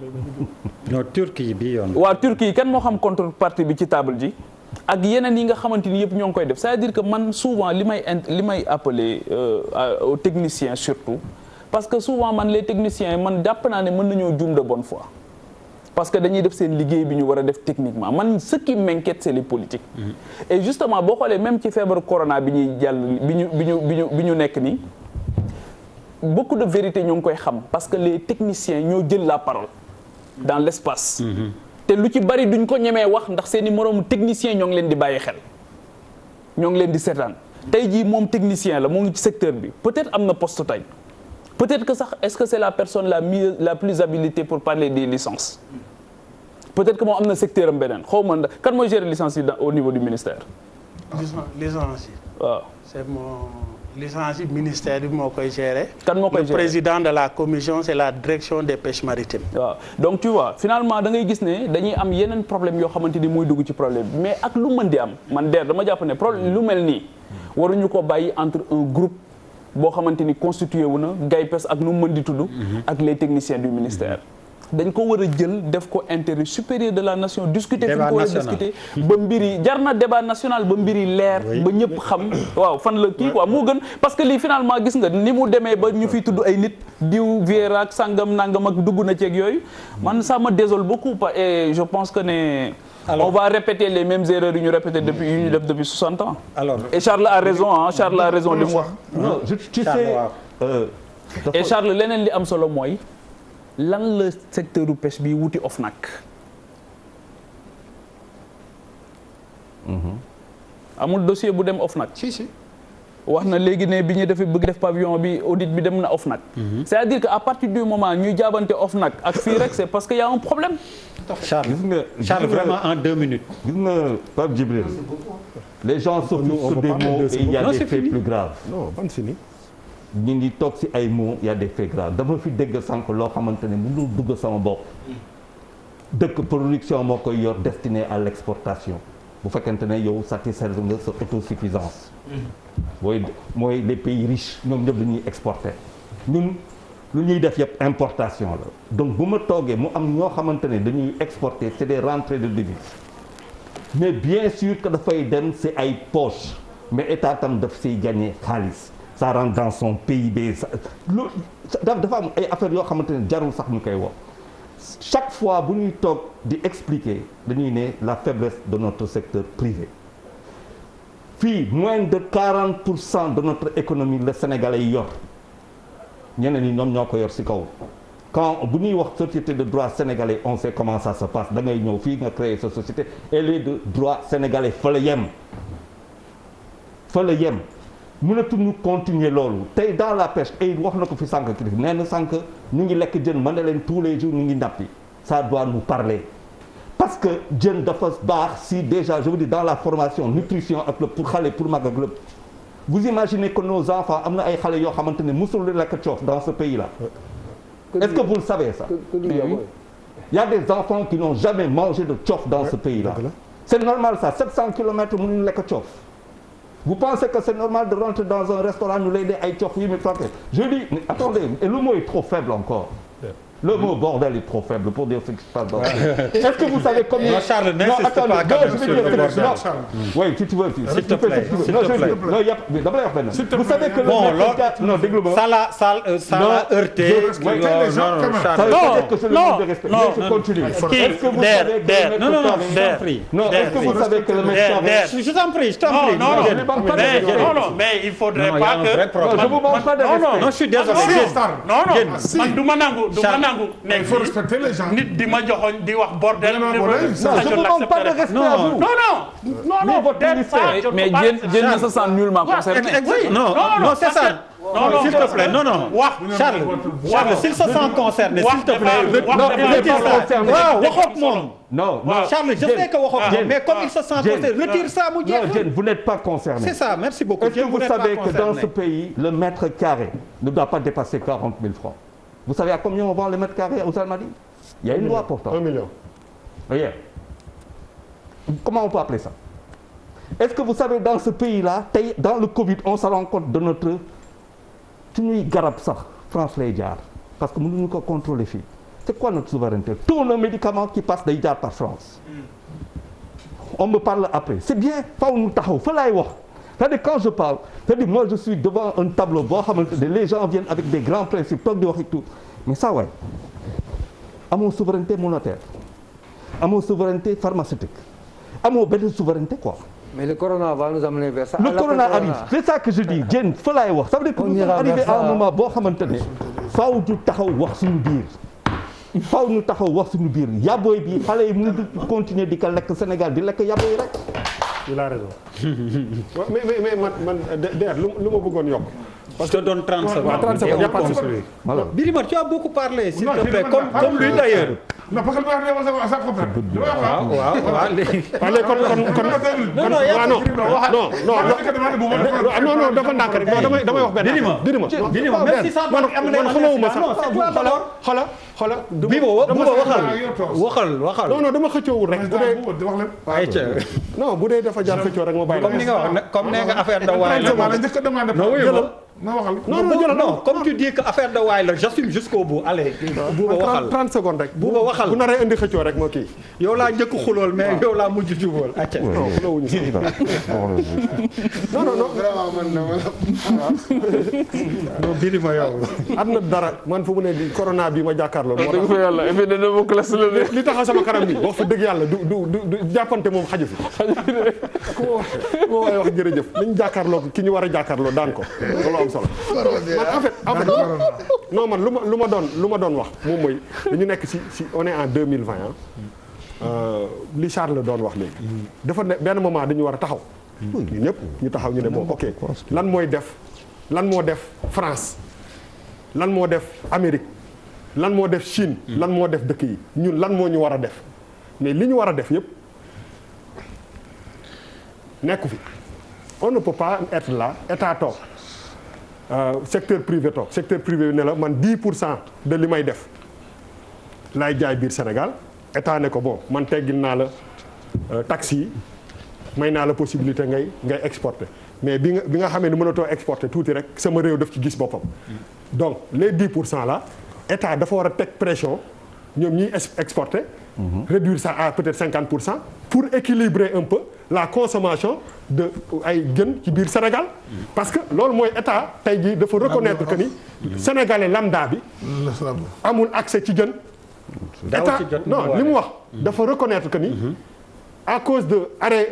non Turquie bi yoon waa Turquie kan moo xam contrepartie bi ci table ji ak yeneen yi nga xamante ni yëpp ñoo ngi koy def c'est-à-dire que man souvent li may appeler aux techniciens surtout parce que souvent man les techniciens man jàpp naa ne mën nañoo juum de bonne foi parce que dañuy def seen liggéey bi ñu war a def techniquement man ce qui m'inquiète c'est les politiques et justement boo xoolee même ci feebaru corona bi ñuy jàll bi ñu nekk nii beaucoup de vérité ñoo ngi koy xam parce que les techniciens ñoo jël la parole dans l'espace te lu ci bari duñ ko ñemee wax ndax seeni moroomu technicien ñoo ngi leen di bàyyi xel ñoo ngi leen di seetaan tey jii moom technicien la moo ngi ci secteur bi peut-être am na poste tey peut-être que sax est-ce que c'est la personne la plus habilitée pour parler des licences peut-être que moom am na secteur am beneen xaw ma kan mooy gérer licence yi au niveau du ministère. licence yi. waaw c'est mon licence yi ministère bi moo koy gérer. kan moo koy gérer le président de la commission c'est la direction des pêches maritimes. waaw donc tu vois finalement da ngay gis ne dañuy am yeneen problème yoo xamante ni mooy dugg ci problème mais ak lu mën di am man dama jàpp ne problème lu mel nii waruñu ko bàyyi entre un groupe boo xamante ni constitué wu na GAIPES ak nu mu mën di tudd. ak les techniciens du ministère. dañ ko war a jël def ko intérêt supérieur de la nation discuter fi ñu ko war a discuter ba mbir yi jar na débat national ba mbir yi leer ba ñëpp xam waaw fan la kii quoi moo gën parce que lii finalement gis nga ni mu demee ba ñu fiy tudd ay nit diw Vieira ak sangam nangam ak dugg na ceeg yooyu man ça me désole beaucoup et je pense que ne on va répéter les mêmes erreurs yu ñu répété depuis yu ñu def depuis 60 ans et Charles a raison Charles a raison li mu wax non tu sais et Charles leneen li am solo mooy lan la secteur u pêche bi wuti OFNAC amul dossier bu dem OFNAC si wax na léegi ne bi ñu defee bëgg def pavillon bi audit bi dem na OFNAC c'est-à-dire que à partir du moment ñuy jaabante OFNAC ak fii rek c'est parce que y a un problème Charles vraiment en 2 minutes gis nga Pape Djibril les gens sortent sur des mots et il y a des faits plus graves non ban fini ñu ngi toog ci ay mots il y a des faits graves dama fi dégg sànq loo xamante ne mënul dugg sama bopp dëkk production moo koy yor destiné à l'exportation bu fekkente ne yow satisfaire nga sa autosuffisance mooy les pays riches ñoom ñëpp dañuy exporter ñun lu ñuy def yëpp importation la donc bu ma toogee mu am ñoo xamante ne dañuy exporter c'est des rentrées de devises mais bien sûr que dafay dem ci ay poches mais état tam daf siy gagner xaalis ça rentre dans son PIB dafa am ay affaires yoo xamante ne jarul sax ñu koy wax chaque fois bu ñuy toog di expliquer dañuy ne la faiblesse de notre secteur privé fii moins de 40% de notre économie le Sénégalais yi yor ñeneen ñi ñoom ñoo ko yor ci kaw quand bu ñuy wax société de droit sénégalais on sait comment ça se passe da ngay ñëw fii nga créer sa société et les de droit sénégalais fa la yem mënatuñu continuer loolu tey dans la pêche ay wax na ko fi sànq kii nee na sànq ñu ngi lekk jën mën na leen tous les jours ñu ngi nappi ça doit nous parler parce que jën dafa baax si déjà je veux dire dans la formation nutrition ak lépp pour xale pour mag ak lépp vous imaginez que nos enfants am na ay xale yoo xamante ne musul lekk coof dans ce pays là est-ce que vous le savez ça il y a des enfants qui n'ont jamais mangé de coof dans ce pays là c'est normal ça 700 kilomètres mënuñu lekk coof. Vous pensez que c'est normal de rentrer dans un restaurant nous lay dee ay coof 8000 francs je dis attendez et le mot est trop faible encore Le mot bordel est trop faible pour dire ce qui se passe dans Est-ce que vous savez combien... Non, Charles, n'insiste pas quand même sur le bordel. Oui, si tu veux. S'il te plaît, s'il te plaît. Non, il y a... D'abord, vous savez que le maître... Non, déglu-moi. Ça l'a heurté. Ça veut dire que c'est le manque de respect. Mais je continue. Est-ce que vous savez que le Non, est-ce que vous savez que le maître... Je t'en prie. Non, mais il faudrait pas que... Non, je vous manque pas de respect. Non, je suis désolé. Non, man du ma nangu Il faut respecter les gens. nit di ma joxoñ di wax bordel. Non, je vous manque pas de respect à vous. Non, votre ministère. Mais Diène ne se sent nullement concerné. Non, c'est ça. Non, s'il te plaît, non. Charles, s'il se sent concerné, s'il te plaît. Non, il n'est pas concerné. waxoog moom. Non. Charles, je sais que waxoog moom, mais comme il se sent concerné, retire ça mu jeex. Non, Diène, vous n'êtes pas concerné. C'est ça, merci beaucoup. Est-ce que vous savez que dans ce pays, le mètre carré ne doit pas dépasser 40 000 francs? Vous savez à combien on vend le mètre carré aux Almadies? Il y a une loi pourtant. 1 million. Voyez. Comment on peut appeler ça? Est-ce que vous savez dans ce pays-là, dans le Covid, on se rend compte de notre suñuy garab sax France lay jaar parce que mënuñu ko contrôler fii. C'est quoi notre souveraineté? Tous nos médicaments qui passent day jaar par France. On me parle après. C'est bien. Faaw ñu taxaw fa laay wax. C'est-à-dire quand je parle, c'est-à-dire moi je suis devant un tableau boo xamante ne les gens viennent avec des grands principes toog di wax ak tout mais ça waay amoo souveraineté monétaire amoo souveraineté pharmaceutique amoo benn souveraineté quoi. Mais le corona va nous amener vers ça. Le corona arrive, c'est ça que je dis. Diène fa laay wax ça veut dire que nous sommes arrivés à un moment boo xamante ne faaw ñu taxaw wax suñu biir. Faaw ñu taxaw wax suñu biir yabooy bi xale yi mënuñu continuer di ko lekk Sénégal di lekk yabooy rek. Il a raison. mais man d'ailleurs lu ma bëggoon yokk. Parce que je te donne 30 secondes. 30 secondes, il n'y a pas de souci. Birima, tu as beaucoup parlé, s'il te plaît, comme lui d'ailleurs. Non, parce que le gouvernement va s'en comprendre. Non, dafa ndànk rek damay wax benn. Birima, même si ça man xamawuma sax. Xola Bibo waxal. Non, dama xëccoowul rek. Non, bu dee dafa jaar xëccoo rek ma bàyyi. Comme ni nga wax comme nee nga affaire de waay la. Non, comme tu dis que affaire de waay la, j'assume jusqu'au bout. Allez, Bouba waxal. 30 secondes rek. Bouba waxal. Bu naree indi xëccoo rek moo kii. Yow laa njëkk xulool mais yow laa mujj jubóol. Acca. Non, xulóowuñu sax. Non. Vraiment man non Birima yow. Am na dara man fu mu ne di corona bi ma jàkkaarloo. wax dëgg fa yàlla effet de Damoclès la li taxaw sama kanam bi wax fa dëgg yàlla du jàppante moom xaju fi. ku ma waaye wax jërëjëf nañu jàkkaarloo ki ñu war a jàkkaarloo daan ko loolu am solo. man en fait non man lu ma doon wax moom mooy dañu nekk si on est en 2020 li Charles doon wax léegi. dafa ne benn moment dañu war a taxaw. ñu ñëpp ñu taxaw ñu ne bon ok lan moo def France lan moo def Amérique. lan moo def Chine. lan moo def dëkk yi ñun lan moo ñu war a def mais li ñu war a def yëpp nekku fi on ne peut pas être là état toog secteur privé toog secteur privé ne la man 10% de li may def laay jaay biir Sénégal état ne ko bon man teggil naa la taxes yi may naa la possibilité ngay exporter mais bi nga xamee ni mënatoo exporter tuuti rek sama réew daf ci gis boppam donc les 10% là. État dafa war a teg pression ñoom ñiy exporter. Réduire ça à peut-être 50% pour équilibrer un peu la consommation de ay jën ci biir Sénégal. Parce que loolu mooy état tey jii dafa reconnaître que ni sénégalais lambda bi amul accès ci jën. état non li mu wax dafa reconnaître que ni à cause de arrêt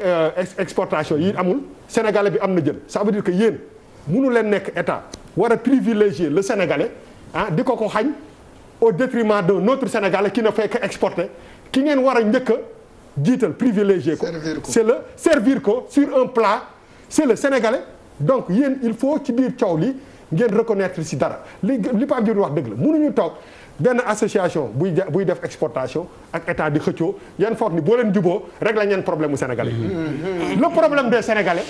exportation yi amul sénégalais bi am na jën ça veut dire que yéen mënu leen nekk état war a privilégier le sénégalais. di ko xañ au détriment d'un autre Sénégalais qui ne fait que exporter ki ngeen war a njëkk a jiital privilégié ko c'est le servir ko sur un plat c'est le Sénégalais donc yéen il faut ci biir coow li ngeen reconnaître si dara li Pape Diouf wax dëgg la mënuñu toog benn association buy def exportation ak état di xëccoo yan foog ni boo leen juboo rek la ñeen problème mu Sénégalais le problème des Sénégalais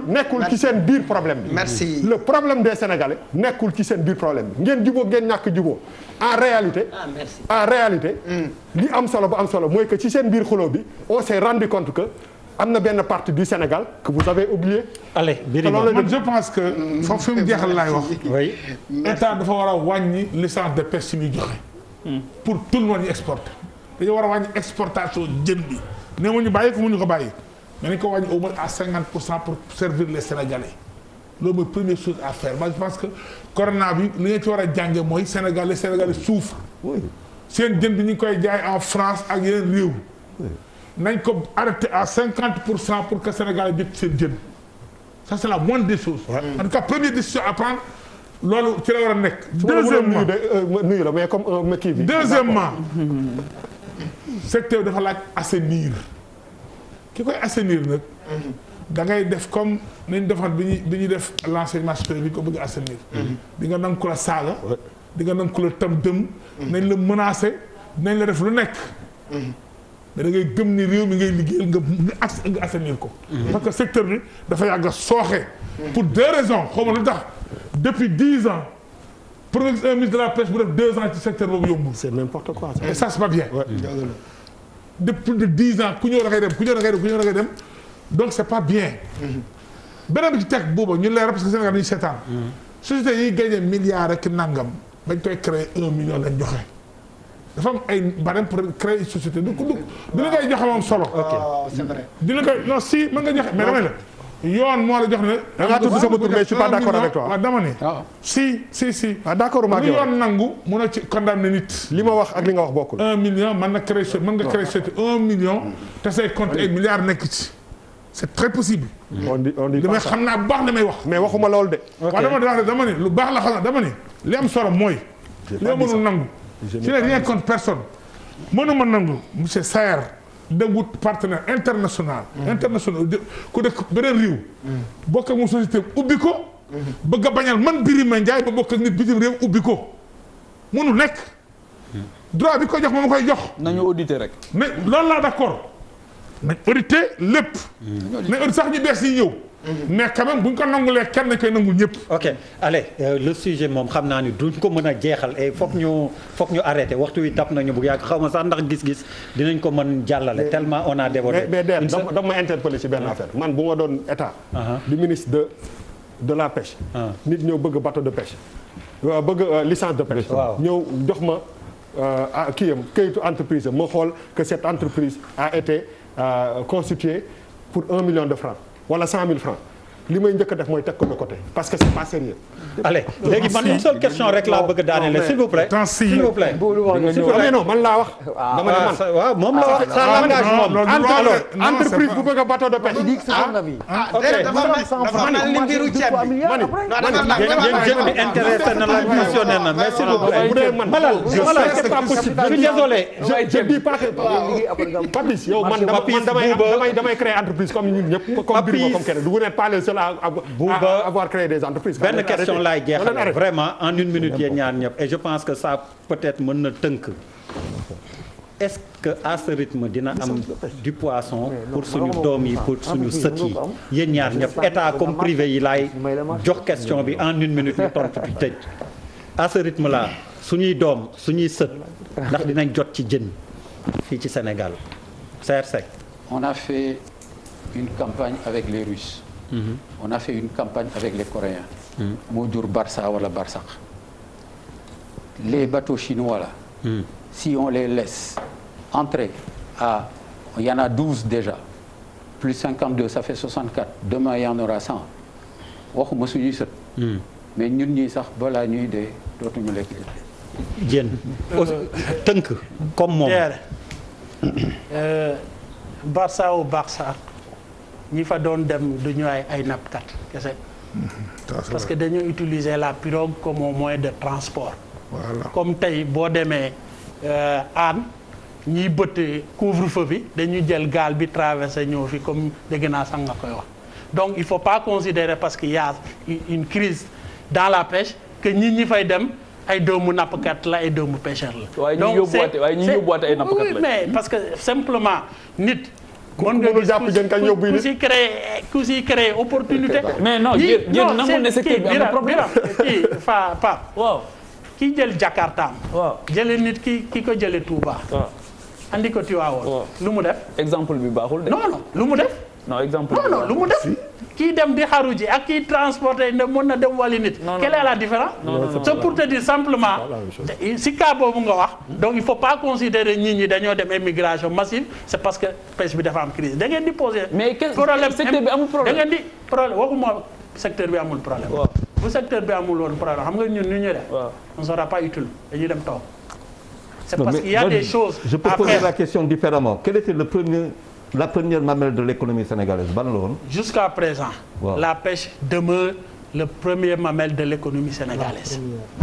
nekkul ci seen biir problème bi merci le problème des Sénégalais nekkul ci seen biir problème bi ngeen juboo ngeen ñàkk juboo en réalité li am solo ba am solo mooy que ci seen biir xuloo bi on s'est rendu compte que am na benn partie du Sénégal que vous avez oublié. allez Birima man je pense que foofu fi mu jeexal laay wax. oui état dafa war a wàññi licence de pêche yi muy joxe. pour tout le monde ñu exporter dañu war a wàññi exportation jën bi nee ma ñu bàyyi ko mu ñu ko bàyyi mais nañ ko wàññi au moins à 50% pour servir les Sénégalais loolu mooy première chose à faire moi je pense que corona bi li nga ci war a jànge mooy Sénégalais souffrent seen jën bi ñu ngi koy jaay en France ak yeneen réew nañ ko arrêté à 50% pour que Sénégalais jot seen jën ça c'est la moindre des choses en tout cas première décision à prendre loolu ci la war a nekk deuxièmement nuyu la mais comme kii bi deuxièmement secteur dafa laaj assainir ki koy assainir nag da ngay def comme nañ defoon bi ñuy def l'enseignement supérieur bi ñu ko bëgg assainir di nga nangu ko la saaga di nga nangu ko la tam dëm nañ la menacer nañ la def lu nekk mais da ngay gëm ni réew mi ngay liggéeyal nga assainir ko parce que secteur bi dafa yàgg a sooxe pour deux raisons xaw ma lu tax depuis 10 ans pour un ministre de la pêche bu def 2 ans ci secteur boobu yombul. c'est n'importe quoi. et ça c'est pas bien. depuis plus de 10 ans ku ñëw da ngay dem donc c'est pas bien. beneen bi ci teg booba ñu leer parce que Sénégal dañuy seetaan. société yi gagné milliards ak nangam bañ koy créer 1 million lañ joxe. dafa am ay barème pour créer une société du la koy joxe moom solo. ok c'est vrai. dina koy non si mën nga joxe mais damay la. yoon moo la jox ne. da ngaa tudd sama tur mais je suis pas d'accord avec toi. waaw dama ne. si. ah d'accord maa ngi yoon nangu mun a ci condamné nit. li ma wax ak li nga wax bokkul. 1 million mën nga créer société 1 million. te say compte ay milliards nekk ci. c'est très possible. on dit li may xam naa bu baax li may wax. mais waxuma loolu de. waaw dama ne lu baax la xam dama ne li am solo mooy. li ma mënul nangu. je n'ai rien contre personne. mënuma nangu monsieur Saer. da wut partenaire international ku dëkk beneen réew bokk ak moom société ubbi ko bëgg a bañal man Birima Ndiaye ba bokk ak nit bitim réew ubbi ko mënu nekk droit bi ko jox moom koy jox nañu auditer rek mais loolu laa d'accord nañ auditer lépp nañ auditer sax ñu bees yi ñëw mais quand même bu ñu ko nangulee kenn nañ koy nangul ñëpp. ok allez le sujet moom xam naa ni duñ ko mën a jeexal et foog ñu arrêté waxtu wi tap nañu bu yàgg xaw ma sax ndax gis-gis dinañ ko mën jàllale tellement on a débordé. mais dama ma interpellé ci benn affaire man bu ma doon état. du ministre de la pêche. nit ñëw bëgg bateau de pêche. bëgg licence de pêche. ñëw jox ma këyitu entreprise ma xool que cette entreprise a été constituée pour 1 million de francs. wala 100 000 francs li may njëkk a def mooy teg ko de côté parce que c'est pas sérieux. allez léegi man une seule question rek laa bëgg a daaneel s'il vous plaît. s'il vous plaît. non man laa wax. dama ne man waaw moom la wax. ça langage moom alors entreprise bu bëgg a bateau de pêche. ok dafa mel ni mbiru ceeb bi. yéen bi intéressé na la missionné na mais s'il vous plaît. bu dee man malal c'est pas possible. je suis désolé. je dis pas que Papis yow man damay créer entreprise comme ñun ñëpp comme Birima comme keneen vous n'êtes pas le seul à avoir créé des entreprises. benn question laay jeexal vraiment en 1 minute yéen ñaar ñëpp et je pense que ça peut-être mën na tënk. est-ce que à ce rythme dina am du poisson pour suñu doom yi pour suñu sët yi yéen ñaar ñëpp état comme privé yi laay jox question bi en 1 minute ñu tontu ci tëj. à ce rythme là suñuy doom suñuy sët ndax dinañ jot ci jën fii ci Sénégal. CRC. On a fait une campagne avec les Russes. On a fait une campagne avec les Coréens. moo jur Barça wala Barsax. Les bateaux chinois là. Si on les laisse entrer à, il y en a 12 déjà. Plus 52, ça fait 64. Demain il y en aura 100. waxuma suñuy sët. mais ñun ñii sax balaa ñuy dee dootuñu lekk. jën tënk comme moom. Barça ou Barça ñi fa doon dem du ñu ay nappkat kese. parce que dañoo utiliser la pirogue comme moyen de transport. Voilà. comme tey boo demee Hann ñiy bëtt couvre-feu bi dañuy jël gaal bi traversé ñëw fi comme dégg naa sax nga koy wax. donc il faut pas considérer parce qu'il y a une crise dans la pêche que ñi fay dem ay doomu nappkat la ay doomu pêcheur la. donc waaye ñi yóbbuwaate ay nappkat la. mais parce que simplement nit. mën nga jàpp jën kañ yóbbu nit ku si créer opportunité. mais non jën nangu ne secteur bi am na problème. kii Pape. waaw kii jël Jakartaam. waaw jëlee nit ki ko jëlee Touba. waaw andi ko Tivaouane. waaw lu mu def. exemple bi baaxul de. non lu mu def. non exemple. non lu mu def. kii dem di xaru ji ak kii transporter ne mën na dem wàlli nit. quelle est la différence. c'est pour te dire simplement. si cas boobu nga wax. donc il faut pas considérer nit ñi dañoo dem immigration massive c'est parce que pêche bi dafa am crise da ngeen di poser. mais problème secteur bi amul problème. da ngeen di problème waxuma secteur bi amul problème. bu secteur bi amul woon problème xam nga ñun ñu ñu def. on sera pas utile dañuy dem toog. c'est parce qu'il y a des choses. Je peux poser la question différemment. Quel était la première mamelle de l'économie sénégalaise ban la woon. Jusqu'à présent. La pêche demeure le premier mamelle de l'économie sénégalaise.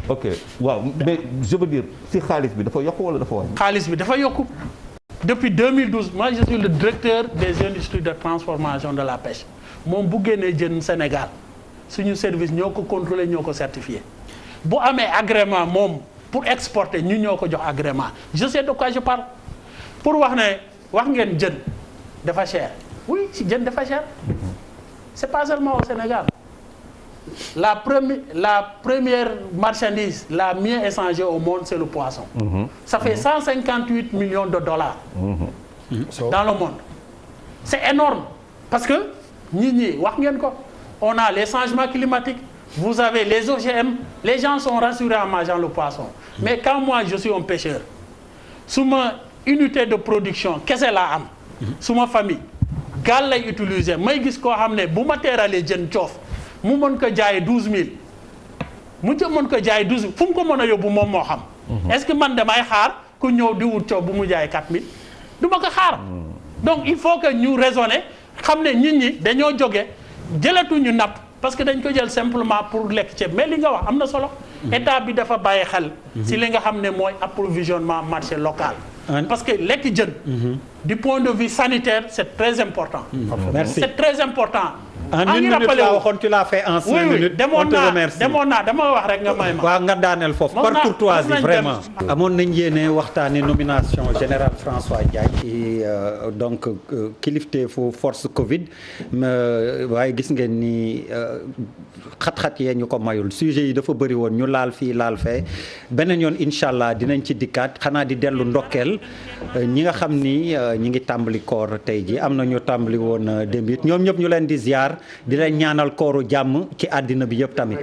ok waaw mais je veux dire si xaalis bi dafa yokku wala dafa wàññi. xaalis bi dafa yokku depuis 2012 moi je suis le directeur des industries de transformation de la pêche moom bu génnee jën Sénégal suñu service ñoo ko contrôler ñoo ko certifié bu amee agrément moom pour exporter ñu ñoo ko jox agrément je sais de quoi je parle pour wax ne wax ngeen jën dafa cher oui si jën dafa cher c'est pas seulement au Sénégal la première marchandise la mieux échangée au monde c'est le poisson. Ça fait 158 millions de dollars. Dans le monde. C'est énorme parce que ñi wax ngeen ko on a les changements climatiques vous avez les OGM les gens sont rassurés en mangeant le poisson mais quand moi je suis un pêcheur suma unité de production kese laa am suma famille gaal lay utiliser may gis koo xam ne bu ma teeralee jën coof mu mën ko jaayee 12000 mu mën ko jaayee 12000 fu mu ko mën a yóbbu moom moo xam. est-ce que man damay xaar ku ñëw di wut coof bu mu jaayee 4000 du ma ko xaar. donc il faut que ñu raisonner xam ne nit ñi dañoo jóge jëlatuñu napp parce que dañ ko jël simplement pour lekk ceeb mais li nga wax am na solo. état bi dafa bàyyi xel. si li nga xam ne mooy approvisionnement marché local. parce que lekk jën. du point de vue sanitaire c'est très important. Merci. C'est très important. En une minute laa waxoon tu l'as fait en 5 minutes. on te remercie demoon naa dama wax rek nga may ma. waaw nga daaneel foofu par courtoisie vraiment. amoon nañ yéene waxtaanee nomination générale François Ndiaye ci donc kilifteefu force Covid waaye gis ngeen ni xat-xat yee ñu ko mayul sujet yi dafa bëri woon ñu laal fii laal fee beneen yoon incha allah dinañ ci dikkaat xanaa di dellu ndokkeel ñi nga xam ni ñi ngi tàmbali koor tey ji am na ñu tàmbali woon démb it ñoom ñëpp ñu leen di ziar di leen ñaanal kooru jàmm ci àddina bi yëpp tamit.